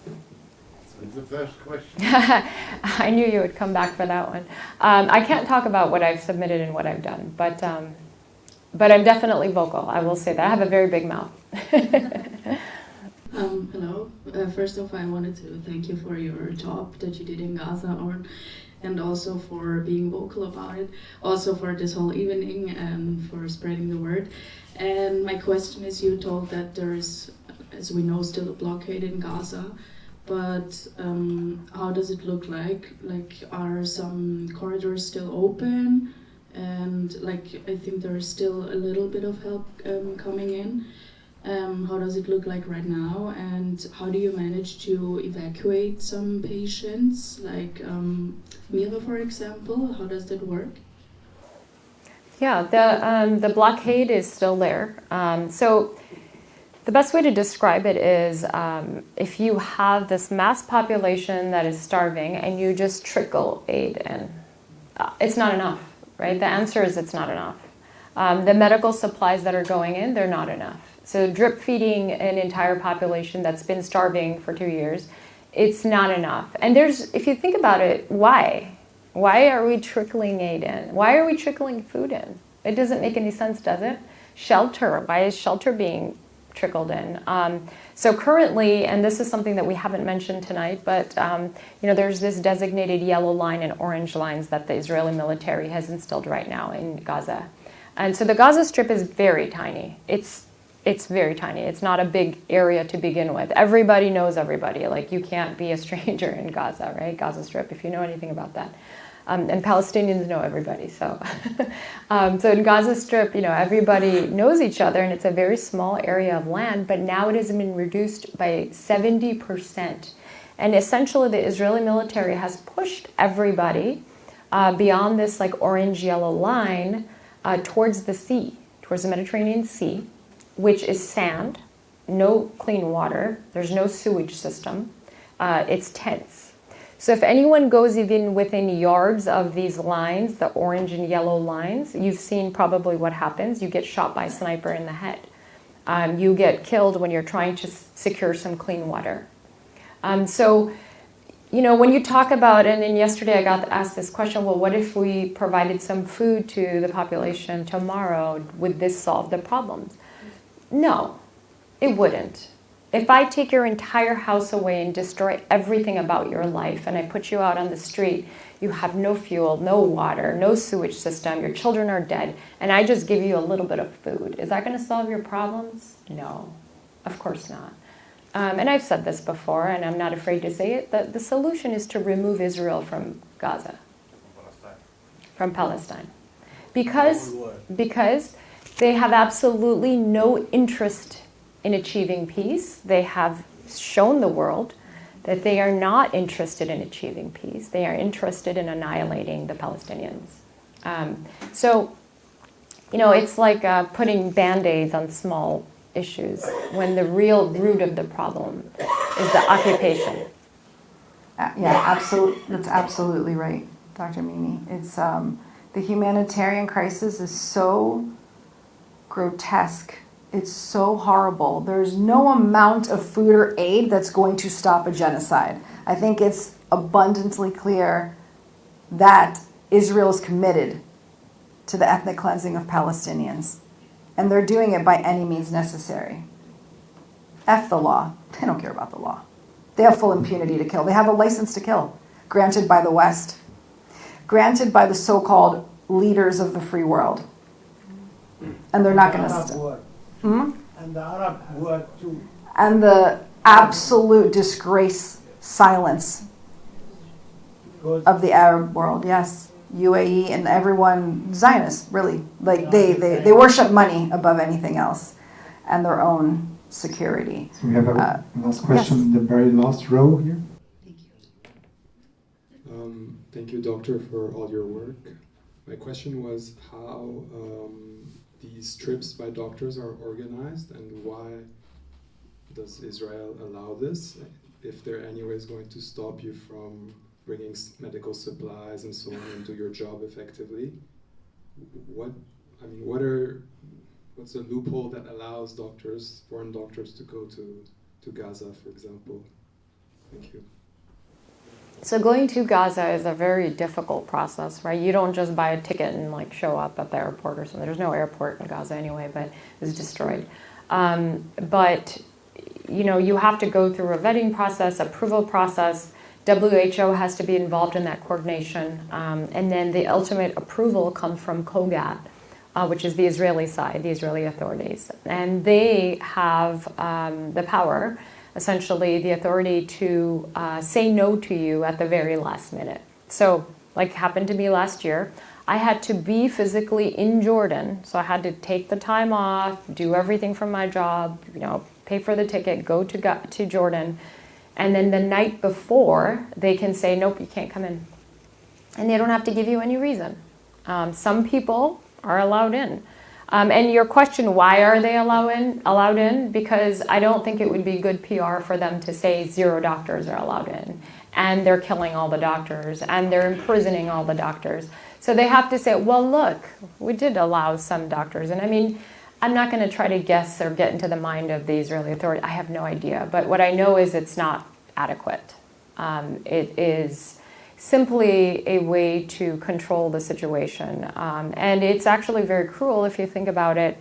The first question. I knew you would come back for that one. I can't talk about what I've submitted and what I've done, but I'm definitely vocal. I will say that I have a very big mouth. Hello. First off, I wanted to thank you for your job that you did in Gaza, and also for being vocal about it, also for this whole evening and for spreading the word. And my question is, you told that there is, as we know, still a blockade in Gaza, but how does it look like? Like, are some corridors still open? And I think there is still a little bit of help coming in. How does it look like right now? And how do you manage to evacuate some patients, like Mira, for example? How does that work? Yeah, the blockade is still there. So the best way to describe it is if you have this mass population that is starving and you just trickle aid in, it's not enough, right? The answer is it's not enough. The medical supplies that are going in, they're not enough. So drip feeding an entire population that's been starving for 2 years, it's not enough. And if you think about it, why? Why are we trickling aid in? Why are we trickling food in? It doesn't make any sense, does it? Shelter, why is shelter being trickled in? So currently, and this is something that we haven't mentioned tonight, but there's this designated yellow line and orange lines that the Israeli military has instilled right now in Gaza. And so the Gaza Strip is very tiny. It's very tiny. It's not a big area to begin with. Everybody knows everybody. You can't be a stranger in Gaza, right? Gaza Strip, if you know anything about that. And Palestinians know everybody, so. So in Gaza Strip, everybody knows each other, and it's a very small area of land, but now it has been reduced by 70%. And essentially the Israeli military has pushed everybody beyond this like orange-yellow line towards the sea, towards the Mediterranean Sea, which is sand, no clean water, there's no sewage system, it's tense. So if anyone goes even within yards of these lines, the orange and yellow lines, you've seen probably what happens. You get shot by a sniper in the head. You get killed when you're trying to secure some clean water. So, when you talk about, and then yesterday I got asked this question, well, what if we provided some food to the population tomorrow? Would this solve the problems? No, it wouldn't. If I take your entire house away and destroy everything about your life and I put you out on the street, you have no fuel, no water, no sewage system, your children are dead, and I just give you a little bit of food, is that going to solve your problems? No, of course not. And I've said this before, and I'm not afraid to say it, that the solution is to remove Israel from Gaza, from Palestine. Because they have absolutely no interest in achieving peace. They have shown the world that they are not interested in achieving peace. They are interested in annihilating the Palestinians. It's like putting Band-Aids on small issues when the real root of the problem is the occupation. That's absolutely right, Dr. Mimi. It's the humanitarian crisis is so grotesque. It's so horrible. There's no amount of food or aid that's going to stop a genocide. I think it's abundantly clear that Israel is committed to the ethnic cleansing of Palestinians. And they're doing it by any means necessary. F the law. They don't care about the law. They have full impunity to kill. They have a license to kill, granted by the West, granted by the so-called leaders of the free world. And they're not going to... And the Arab world too. And the absolute disgrace, silence of the Arab world, yes. UAE and everyone, Zionists, really. Like they worship money above anything else and their own security. So we have a last question in the very last row here. Thank you, Doctor, for all your work. My question was how these trips by doctors are organized and why does Israel allow this? If they're anyways going to stop you from bringing medical supplies and so on into your job effectively, what's a loophole that allows doctors, foreign doctors, to go to Gaza, for example? Thank you. So going to Gaza is a very difficult process, right? You don't just buy a ticket and show up at the airport or something. There's no airport in Gaza anyway, but it's destroyed. But you have to go through a vetting process, approval process. WHO has to be involved in that coordination, and then the ultimate approval comes from COGAT, which is the Israeli side, the Israeli authorities, and they have the power. Essentially, the authority to say no to you at the very last minute. So, like happened to me last year, I had to be physically in Jordan, so I had to take the time off, do everything from my job, pay for the ticket, go to Jordan, and then the night before, they can say, nope, you can't come in. And they don't have to give you any reason. Some people are allowed in. And your question, why are they allowed in? Because I don't think it would be good PR for them to say 0 doctors are allowed in, and they're killing all the doctors, and they're imprisoning all the doctors. So they have to say, well, look, we did allow some doctors. And I mean, I'm not going to try to guess or get into the mind of the Israeli authority. I have no idea. But what I know is it's not adequate. It is simply a way to control the situation. And it's actually very cruel if you think about it.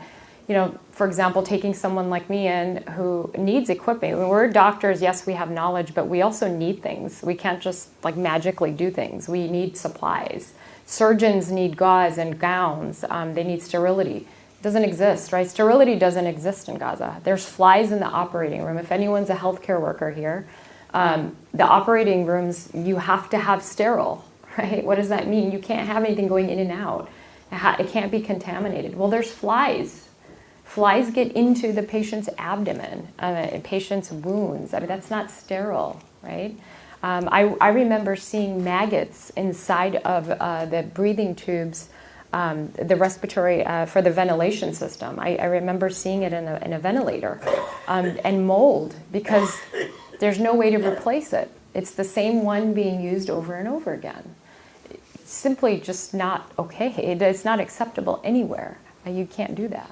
For example, taking someone like me in who needs equipment. When we're doctors, yes, we have knowledge, but we also need things. We can't just magically do things. We need supplies. Surgeons need gauze and gowns. They need sterility. It doesn't exist, right? Sterility doesn't exist in Gaza. There's flies in the operating room. If anyone's a healthcare worker here, the operating rooms, you have to have sterile, right? What does that mean? You can't have anything going in and out. It can't be contaminated. Well, there's flies. Flies get into the patient's abdomen, patient's wounds. I mean, that's not sterile, right? I remember seeing maggots inside of the breathing tubes, the respiratory, for the ventilation system. I remember seeing it in a ventilator, and mold, because there's no way to replace it. It's the same one being used over and over again. It's simply just not okay. It's not acceptable anywhere. You can't do that.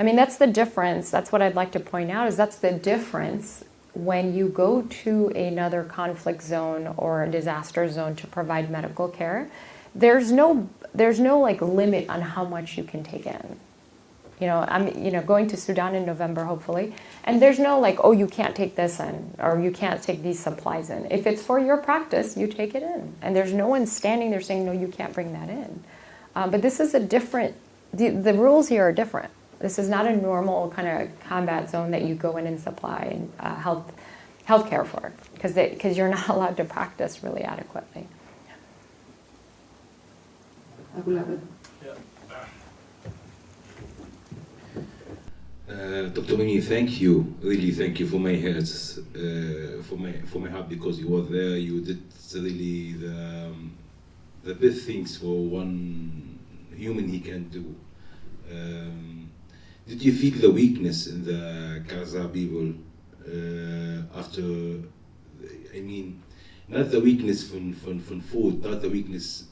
I mean, that's the difference. That's what I'd like to point out, is that's the difference when you go to another conflict zone or a disaster zone to provide medical care. There's no like limit on how much you can take in. You know, I'm going to Sudan in November, hopefully, and there's no like, oh, you can't take this in, or you can't take these supplies in. If it's for your practice, you take it in, and there's no one standing there saying, no, you can't bring that in. But this is a different. The rules here are different. This is not a normal kind of combat zone that you go in and supply health care for, because you're not allowed to practice really adequately. Dr. Mimi, thank you. Really, thank you for my heart, for my heart, because you were there. You did really the best things for one human he can do. Did you feel the weakness in the Gaza people after? I mean, not the weakness from food, not the weakness.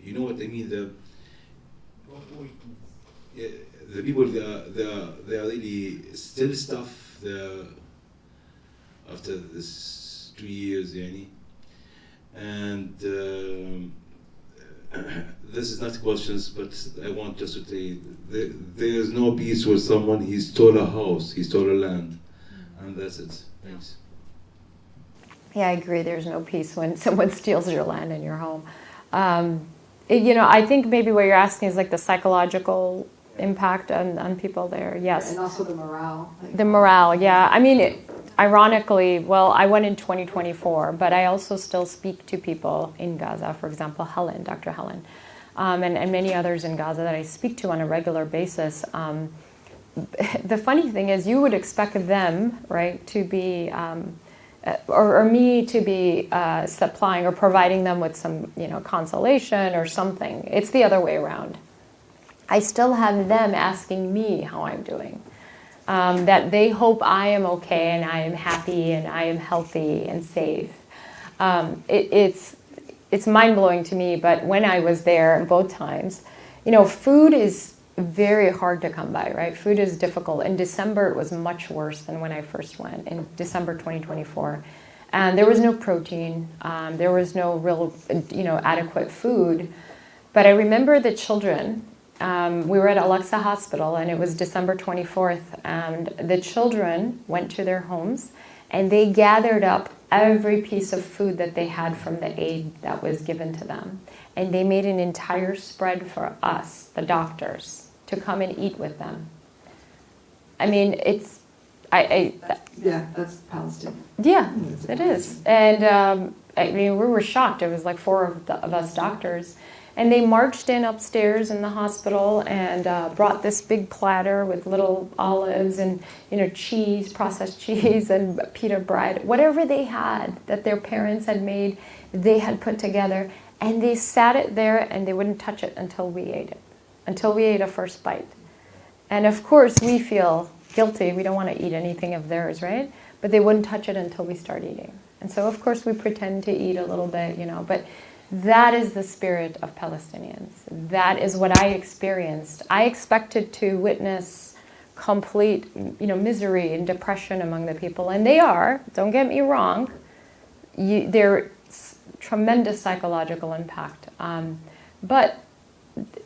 You know what I mean? The people they are really still stuff there after this 2 years, yani. And this is not questions, but I want just to say there is no peace with someone. He stole a house, he stole a land, and that's it. Thanks. Yeah, I agree. There's no peace when someone steals your land and your home. I think maybe what you're asking is like the psychological impact on people there. Yes. And also the morale. The morale, yeah. I mean, ironically, well, I went in 2024, but I also still speak to people in Gaza, for example, Helen, Dr. Helen, and many others in Gaza that I speak to on a regular basis. The funny thing is you would expect them, right, to be, or me to be supplying or providing them with some, consolation or something. It's the other way around. I still have them asking me how I'm doing. That they hope I am okay and I am happy and I am healthy and safe. It's mind-blowing to me, but when I was there both times, food is very hard to come by, right? Food is difficult. In December, it was much worse than when I first went, in December 2024. And there was no protein. There was no real, adequate food. But I remember the children. We were at Al-Aqsa Hospital, and it was December 24th, and the children went to their homes, and they gathered up every piece of food that they had from the aid that was given to them. And they made an entire spread for us, the doctors, to come and eat with them. I mean, it's... yeah, that's Palestine. Yeah, it is. And we were shocked. It was like four of us doctors. And they marched in upstairs in the hospital and brought this big platter with little olives and, cheese, processed cheese and pita bread. Whatever they had that their parents had made, they had put together. And they sat it there and they wouldn't touch it until we ate it, until we ate a first bite. And of course, we feel guilty. We don't want to eat anything of theirs, right? But they wouldn't touch it until we start eating. And so, of course, we pretend to eat a little bit, but... that is the spirit of Palestinians. That is what I experienced. I expected to witness complete, misery and depression among the people, and they are. Don't get me wrong. There's tremendous psychological impact, but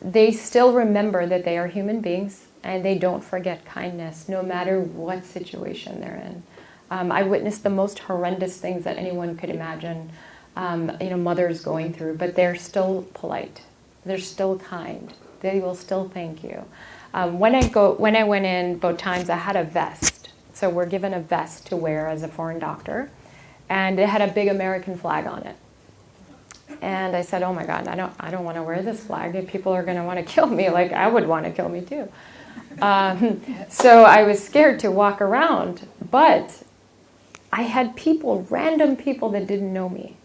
they still remember that they are human beings, and they don't forget kindness, no matter what situation they're in. I witnessed the most horrendous things that anyone could imagine. Mothers going through, but they're still polite. They're still kind. They will still thank you. When I went in both times, I had a vest. So we're given a vest to wear as a foreign doctor, and it had a big American flag on it. And I said, oh my God, I don't want to wear this flag. People are going to want to kill me. Like, I would want to kill me too. So I was scared to walk around. But I had people, random people that didn't know me.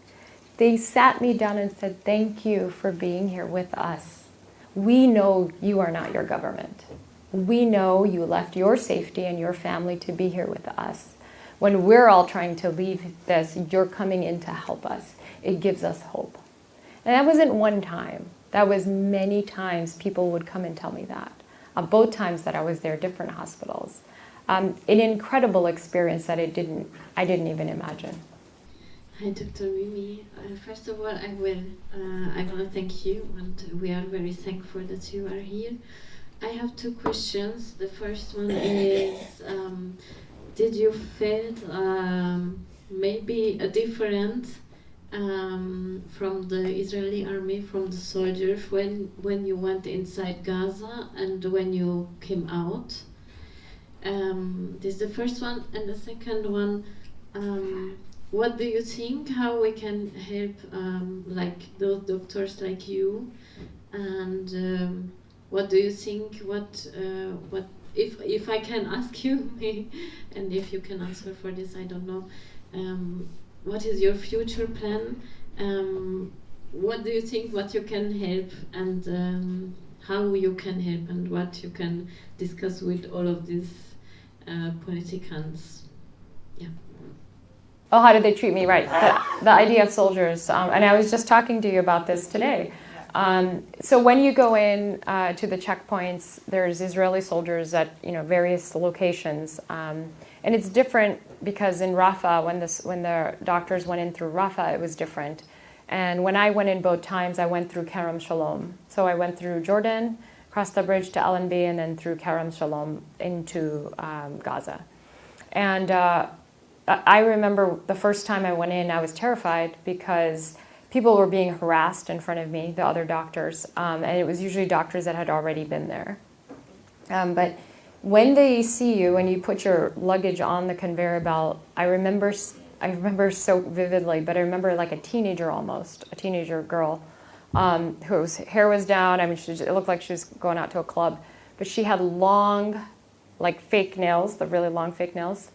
They sat me down and said, thank you for being here with us. We know you are not your government. We know you left your safety and your family to be here with us. When we're all trying to leave this, you're coming in to help us. It gives us hope. And that wasn't one time. That was many times people would come and tell me that. Both times that I was there, different hospitals. An incredible experience that I didn't even imagine. Hi, Dr. Mimi. First of all, I want to thank you, and we are very thankful that you are here. I have two questions. The first one is, did you feel maybe a different from the Israeli army, from the soldiers, when you went inside Gaza and when you came out? This is the first one. And the second one, what do you think, how we can help like those doctors like you? And what do you think, what if I can ask you, and if you can answer for this, I don't know, what is your future plan? What do you think, what you can help, and how you can help, and what you can discuss with all of these politicians? Yeah. Oh, how did they treat me? Right. The idea of soldiers. And I was just talking to you about this today. So when you go in to the checkpoints, there's Israeli soldiers at various locations. And it's different because in Rafah, when the doctors went in through Rafah, it was different. And when I went in both times, I went through Kerem Shalom. So I went through Jordan, crossed the bridge to Allenby, and then through Kerem Shalom into Gaza. And I remember the first time I went in, I was terrified because people were being harassed in front of me, the other doctors, and it was usually doctors that had already been there. But when they see you and you put your luggage on the conveyor belt, I remember so vividly, but I remember like a teenager girl, whose hair was down. I mean, it looked like she was going out to a club, but she had long, like fake nails, the really long fake nails.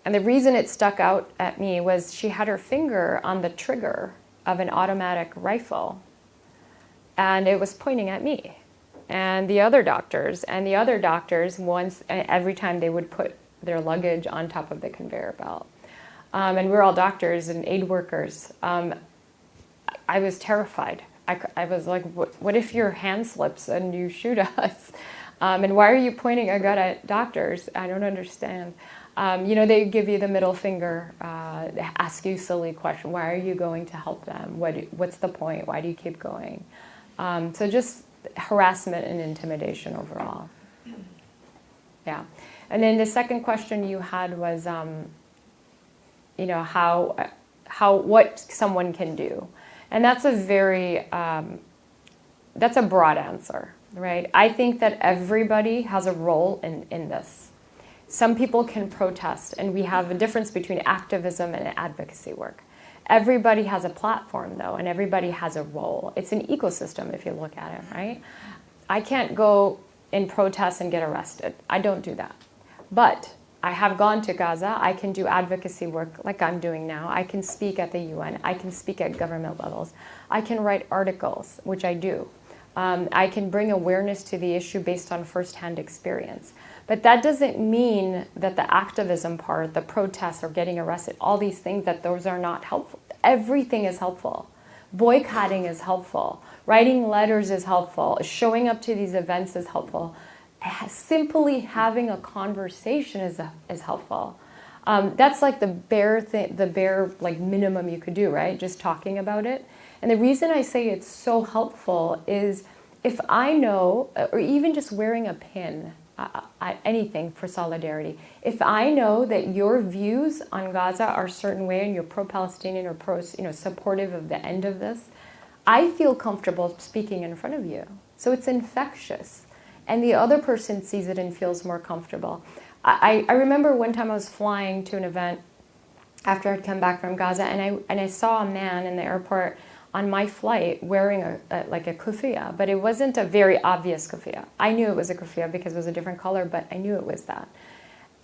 And the reason it stuck out at me was she had her finger on the trigger of an automatic rifle, and it was pointing at me. And the other doctors, every time they would put their luggage on top of the conveyor belt. And we're all doctors and aid workers. I was terrified. I was like, what if your hand slips and you shoot us? And why are you pointing a gun at doctors? I don't understand. They give you the middle finger, ask you silly questions. Why are you going to help them? What's the point? Why do you keep going? So just harassment and intimidation overall. Yeah. And then the second question you had was, what someone can do. And that's that's a broad answer, right? I think that everybody has a role in this. Some people can protest, and we have a difference between activism and advocacy work. Everybody has a platform, though, and everybody has a role. It's an ecosystem, if you look at it, right? I can't go in protest and get arrested. I don't do that. But I have gone to Gaza. I can do advocacy work like I'm doing now. I can speak at the UN. I can speak at government levels. I can write articles, which I do. I can bring awareness to the issue based on firsthand experience. But that doesn't mean that the activism part, the protests or getting arrested, all these things, that those are not helpful. Everything is helpful. Boycotting is helpful. Writing letters is helpful. Showing up to these events is helpful. Simply having a conversation is helpful. That's like the bare like minimum you could do, right? Just talking about it. And the reason I say it's so helpful is if I know, or even just wearing a pin, anything for solidarity. If I know that your views on Gaza are a certain way and you're pro-Palestinian or supportive of the end of this, I feel comfortable speaking in front of you. So it's infectious. And the other person sees it and feels more comfortable. I remember one time I was flying to an event after I'd come back from Gaza, and I saw a man in the airport on my flight wearing a kufiya, but it wasn't a very obvious kufiya. I knew it was a kufiya because it was a different color, but I knew it was that.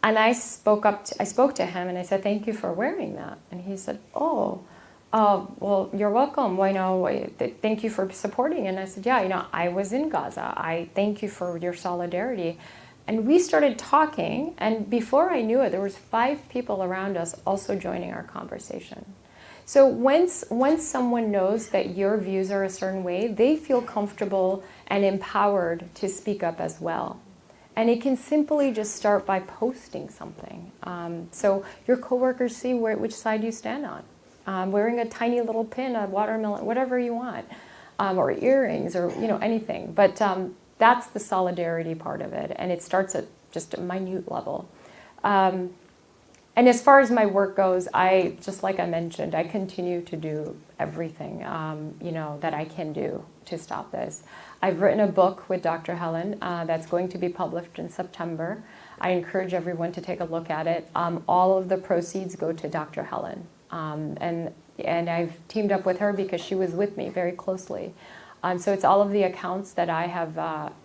And I spoke to him and I said, "Thank you for wearing that." And he said, well, you're welcome. Thank you for supporting. And I said, yeah, I was in Gaza. I thank you for your solidarity. And we started talking, and before I knew it, there was 5 people around us also joining our conversation. So once someone knows that your views are a certain way, they feel comfortable and empowered to speak up as well. And it can simply just start by posting something. So your coworkers see which side you stand on. Wearing a tiny little pin, a watermelon, whatever you want, or earrings, or anything. But that's the solidarity part of it, and it starts at just a minute level. And as far as my work goes, just like I mentioned, I continue to do everything that I can do to stop this. I've written a book with Dr. Helen that's going to be published in September. I encourage everyone to take a look at it. All of the proceeds go to Dr. Helen. And I've teamed up with her because she was with me very closely. So it's all of the accounts that I have,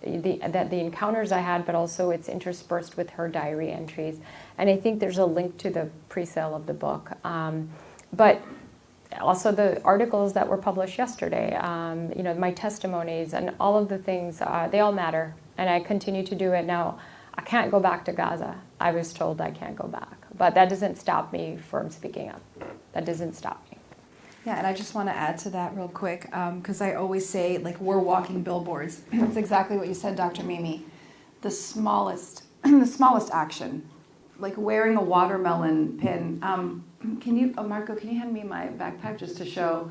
the encounters I had, but also it's interspersed with her diary entries. And I think there's a link to the pre-sale of the book. But also the articles that were published yesterday, my testimonies and all of the things, they all matter. And I continue to do it. Now, I can't go back to Gaza. I was told I can't go back. But that doesn't stop me from speaking up. That doesn't stop me. Yeah, and I just want to add to that real quick, because I always say, we're walking billboards. That's exactly what you said, Dr. Mimi. The smallest action, like wearing a watermelon pin. Marco, can you hand me my backpack just to show?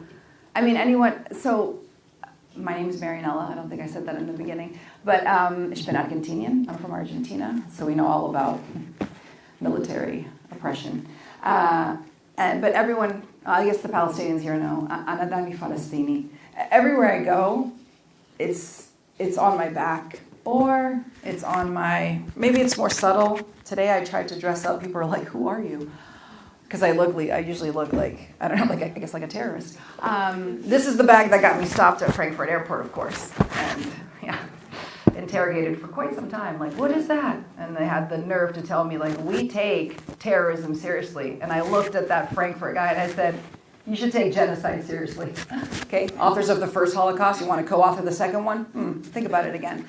So my name is Marianella. I don't think I said that in the beginning. But ich bin Argentinian. I'm from Argentina, so we know all about military oppression. But everyone, I guess the Palestinians here know, Anadami Falastini. Everywhere I go, it's on my back, or it's on maybe it's more subtle. Today I tried to dress up. People are like, "Who are you?" Because I usually look like, I don't know, I guess like a terrorist. This is the bag that got me stopped at Frankfurt Airport, of course. And interrogated for quite some time, what is that? And they had the nerve to tell me, we take terrorism seriously. And I looked at that Frankfurt guy and I said, you should take genocide seriously. Okay, authors of the first Holocaust, you want to co-author the second one? Think about it again.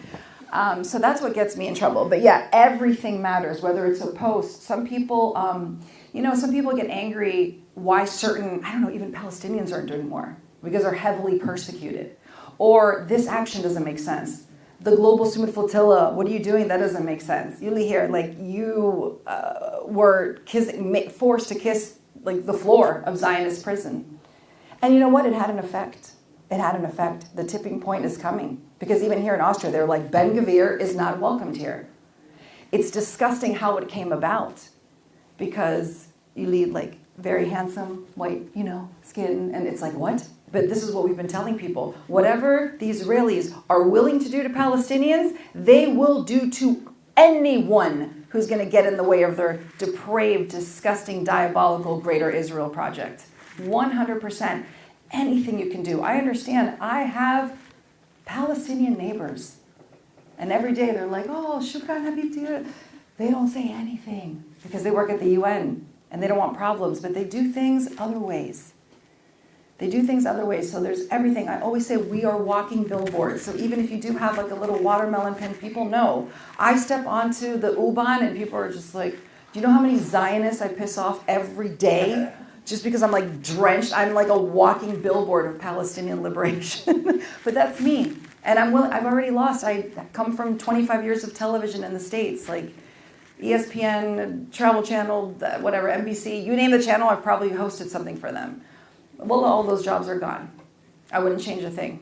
So that's what gets me in trouble. But yeah, everything matters, whether it's a post. Some people, some people get angry why certain, even Palestinians aren't doing more because they're heavily persecuted. Or this action doesn't make sense. The Global Summit Flotilla, what are you doing? That doesn't make sense. You hear, you were forced to kiss, the floor of Zionist prison. And you know what? It had an effect. It had an effect. The tipping point is coming. Because even here in Austria, they're like, Ben-Gvir is not welcomed here. It's disgusting how it came about. Because you lead, very handsome, white, skin, and it's like, what? But this is what we've been telling people. Whatever the Israelis are willing to do to Palestinians, they will do to anyone who's going to get in the way of their depraved, disgusting, diabolical Greater Israel project. 100%. Anything you can do. I understand. I have Palestinian neighbors. And every day they're like, oh, shukran habibti. They don't say anything because they work at the UN and they don't want problems, but they do things other ways. They do things other ways, so there's everything. I always say we are walking billboards. So even if you do have a little watermelon pin, people know. I step onto the U-Bahn and people are just like, do you know how many Zionists I piss off every day? Just because I'm drenched, I'm like a walking billboard of Palestinian liberation. But that's me. And I've already lost. I come from 25 years of television in the States, ESPN, Travel Channel, whatever, NBC, you name the channel, I've probably hosted something for them. Well, all those jobs are gone. I wouldn't change a thing.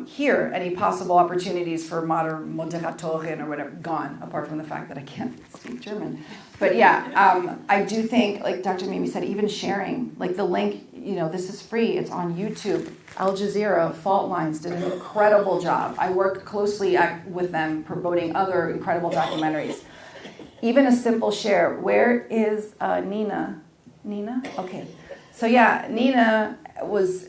Here, any possible opportunities for modern Moderatorin or whatever, gone, apart from the fact that I can't speak German. But yeah, I do think, Dr. Mimi said, even sharing, the link, this is free, it's on YouTube. Al Jazeera, Fault Lines did an incredible job. I work closely with them, promoting other incredible documentaries. Even a simple share. Where is Nina? Nina? Okay. So yeah, Nina was,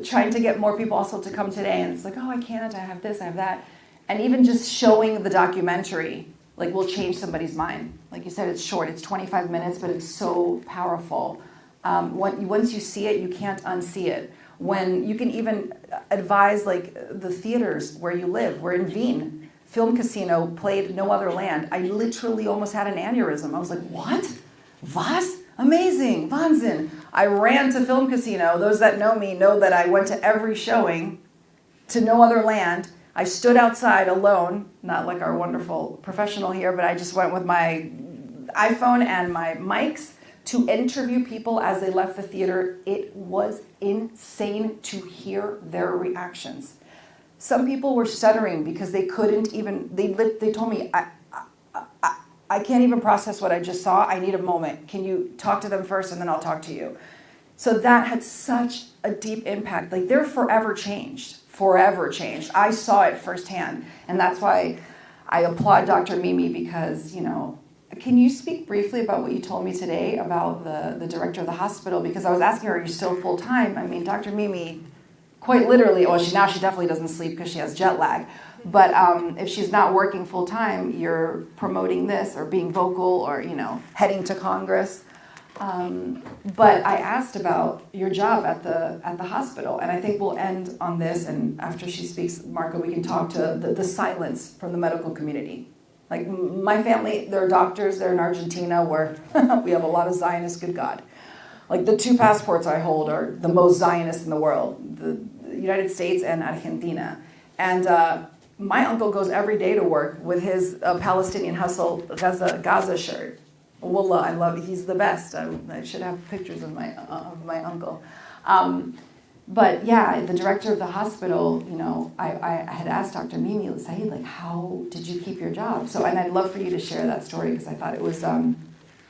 trying to get more people also to come today, and it's like, oh, I can't, I have this, I have that. And even just showing the documentary, will change somebody's mind. Like you said, it's short, it's 25 minutes, but it's so powerful. Once you see it, you can't unsee it. When you can even advise the theaters where you live. We're in Wien. Film Casino played No Other Land. I literally almost had an aneurysm. I was like, what? Was? Amazing. Wahnsinn. I ran to Film Casino. Those that know me know that I went to every showing to No Other Land. I stood outside alone, not like our wonderful professional here, but I just went with my iPhone and my mics to interview people as they left the theater. It was insane to hear their reactions. Some people were stuttering because they couldn't even, they told me, I can't even process what I just saw. I need a moment. Can you talk to them first and then I'll talk to you? So that had such a deep impact. They're forever changed. Forever changed. I saw it firsthand. And that's why I applaud Dr. Mimi because, can you speak briefly about what you told me today about the director of the hospital? Because I was asking her, are you still full-time? I mean, Dr. Mimi, quite literally, she definitely doesn't sleep because she has jet lag. But if she's not working full-time, you're promoting this or being vocal or, heading to Congress. But I asked about your job at the hospital, and I think we'll end on this, and after she speaks, Marco, we can talk to the silence from the medical community. My family, they're doctors, they're in Argentina, where we have a lot of Zionists, good God. The 2 passports I hold are the most Zionist in the world, the United States and Argentina. And my uncle goes every day to work with his Palestinian Hustle Gaza shirt. Wallah, I love it. He's the best. I should have pictures of my uncle. But yeah, the director of the hospital, I had asked Dr. Mimi, Syed, how did you keep your job? And I'd love for you to share that story because I thought it was,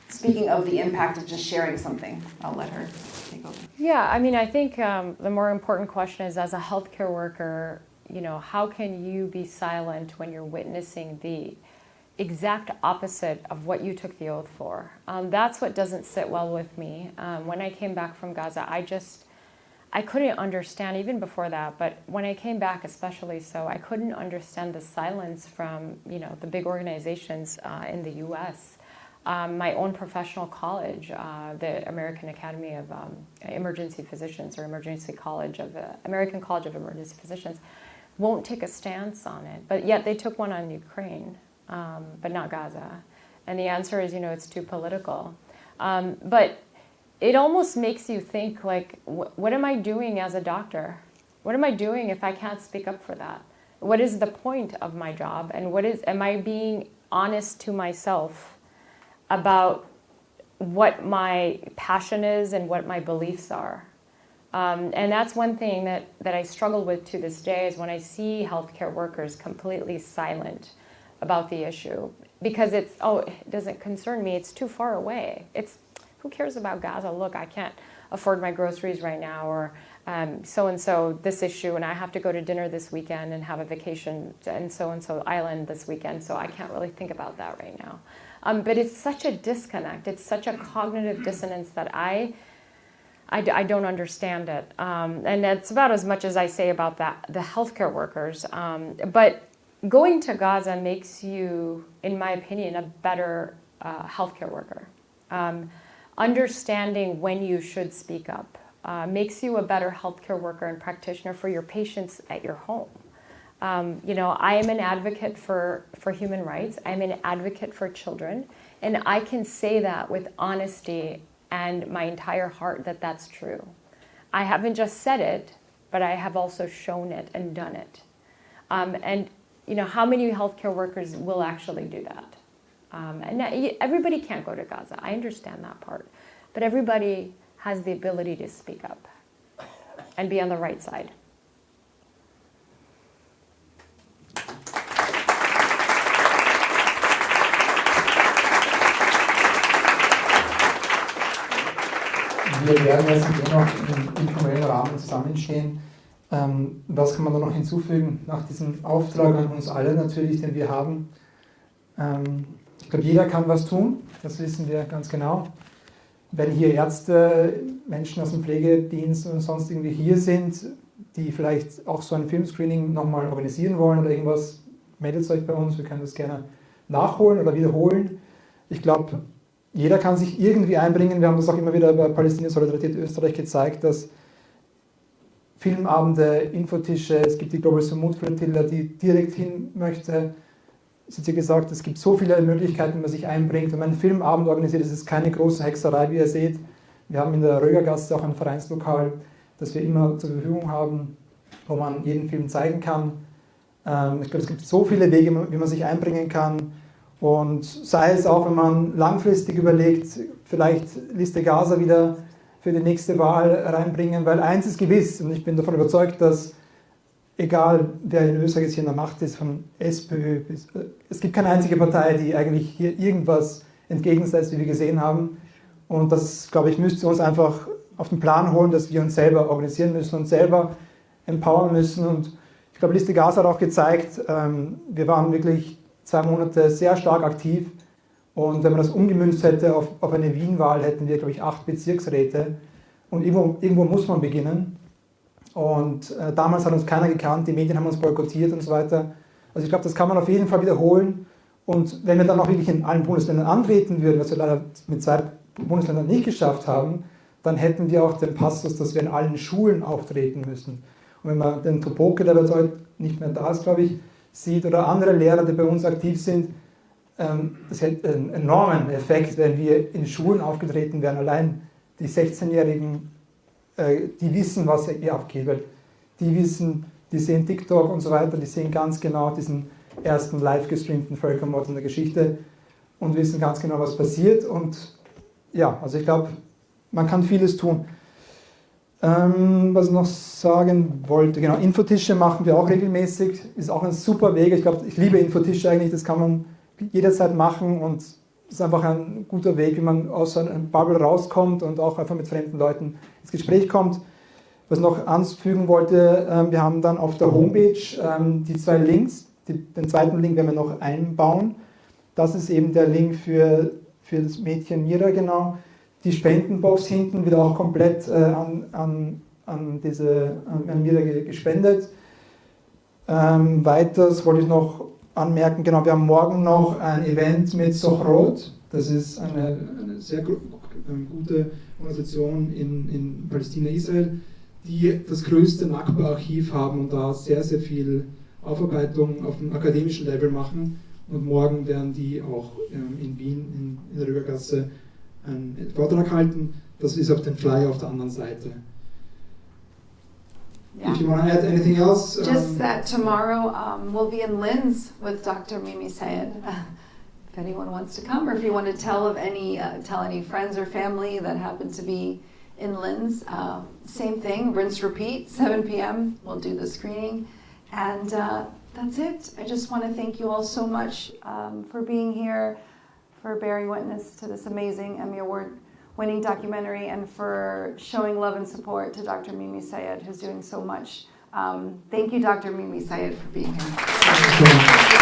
speaking of the impact of just sharing something, I'll let her take over. Yeah, I think the more important question is, as a healthcare worker, how can you be silent when you're witnessing the exact opposite of what you took the oath for? That's what doesn't sit well with me. When I came back from Gaza, I couldn't understand, even before that, but when I came back especially so, I couldn't understand the silence from, the big organizations in the U.S. My own professional college, the American Academy of Emergency Physicians, or American College of Emergency Physicians, won't take a stance on it, but yet they took one on Ukraine, but not Gaza. And the answer is, it's too political. But it almost makes you think, what am I doing as a doctor? What am I doing if I can't speak up for that? What is the point of my job? And am I being honest to myself about what my passion is and what my beliefs are? And that's one thing that I struggle with to this day, is when I see healthcare workers completely silent about the issue. Because it doesn't concern me, it's too far away. Who cares about Gaza? Look, I can't afford my groceries right now, or so-and-so this issue, and I have to go to dinner this weekend and have a vacation in so-and-so island this weekend, so I can't really think about that right now. But it's such a disconnect. It's such a cognitive dissonance that I don't understand it. And that's about as much as I say about the healthcare workers. But going to Gaza makes you, in my opinion, a better healthcare worker. Understanding when you should speak up makes you a better healthcare worker and practitioner for your patients at your home. I am an advocate for human rights. I'm an advocate for children. And I can say that with honesty and my entire heart that that's true. I haven't just said it, but I have also shown it and done it. And how many healthcare workers will actually do that? And everybody can't go to Gaza. I understand that part. But everybody has the ability to speak up and be on the right side. Wir werden jetzt noch im informellen Rahmen zusammenstehen. Was kann man da noch hinzufügen nach diesem Auftrag an uns alle natürlich, den wir haben? Ich glaube, jeder kann was tun, das wissen wir ganz genau. wenn hier Ärzte, Menschen aus dem Pflegedienst und sonst irgendwie hier sind, die vielleicht auch so ein Filmscreening nochmal organisieren wollen oder irgendwas, meldet euch bei uns, wir können das gerne nachholen oder wiederholen. Ich glaube, jeder kann sich irgendwie einbringen. Wir haben das auch immer wieder bei Palästina Solidarität Österreich gezeigt, dass Filmabende, Infotische, es gibt die Global Sumut Flotilla, die direkt hin möchte. Es hat ja gesagt, es gibt so viele Möglichkeiten, wie man sich einbringt. Wenn man einen Filmabend organisiert, ist es keine große Hexerei, wie ihr seht. Wir haben in der Rögergasse auch ein Vereinslokal, das wir immer zur Verfügung haben, wo man jeden Film zeigen kann. Ich glaube, es gibt so viele Wege, wie man sich einbringen kann. Und sei es auch, wenn man langfristig überlegt, vielleicht Liste Gaza wieder für die nächste Wahl reinbringen, weil eins ist gewiss, und ich bin davon überzeugt, dass egal wer in Österreich jetzt hier in der Macht ist, von SPÖ bis, es gibt keine einzige Partei, die eigentlich hier irgendwas entgegensetzt, wie wir gesehen haben. Und das, glaube ich, müsste uns einfach auf den Plan holen, dass wir uns selber organisieren müssen und selber empowern müssen. Und ich glaube, Liste Gaza hat auch gezeigt, wir waren wirklich 2 Monate sehr stark aktiv. Und wenn man das umgemünzt hätte auf eine Wien-Wahl, hätten wir, glaube ich, 8 Bezirksräte. Und irgendwo muss man beginnen. Und damals hat uns keiner gekannt, die Medien haben uns boykottiert und so weiter. Also ich glaube, das kann man auf jeden Fall wiederholen. Und wenn wir dann auch wirklich in allen Bundesländern antreten würden, was wir leider mit 2 Bundesländern nicht geschafft haben, dann hätten wir auch den Passus, dass wir in allen Schulen auftreten müssen. Und wenn man den Topoke, der jetzt heute nicht mehr da ist, glaube ich, sieht, oder andere Lehrer, die bei uns aktiv sind, das hätte einen enormen Effekt, wenn wir in Schulen aufgetreten wären. Allein die 16-Jährigen, die wissen, was hier abgeht, weil die wissen, die sehen TikTok und so weiter, die sehen ganz genau diesen ersten live gestreamten Völkermord in der Geschichte und wissen ganz genau, was passiert. Und ja, also ich glaube, man kann vieles tun. Was ich noch sagen wollte, genau, Infotische machen wir auch regelmäßig, ist auch ein super Weg. Ich glaube, ich liebe Infotische eigentlich, das kann man jederzeit machen und es ist einfach ein guter Weg, wie man aus einer Bubble rauskommt und auch einfach mit fremden Leuten ins Gespräch kommt. Was ich noch anfügen wollte, wir haben dann auf der Homepage die 2 Links, den zweiten Link werden wir noch einbauen. Das ist eben der Link für das Mädchen Mira, genau. Die Spendenbox hinten wird auch komplett an Mira gespendet. Weiters wollte ich noch anmerken, genau, wir haben morgen noch ein Event mit Sochrot. Das ist eine sehr gute Organisation in Palästina, Israel, die das größte Nakba-Archiv haben und da sehr, sehr viel Aufarbeitung auf dem akademischen Level machen. Und morgen werden die auch in Wien in der Rögergasse einen Vortrag halten. Das ist auf dem Flyer auf der anderen Seite. Yeah. If you want to add anything else? Just that tomorrow we'll be in Linz with Dr. Mimi Syed. If anyone wants to come, or if you want to tell any friends or family that happen to be in Linz, same thing, rinse, repeat, 7 p.m. We'll do the screening. And that's it. I just want to thank you all so much for being here, for bearing witness to this amazing Emmy Award winning documentary, and for showing love and support to Dr. Mimi Syed, who's doing so much. Thank you, Dr. Mimi Syed, for being here.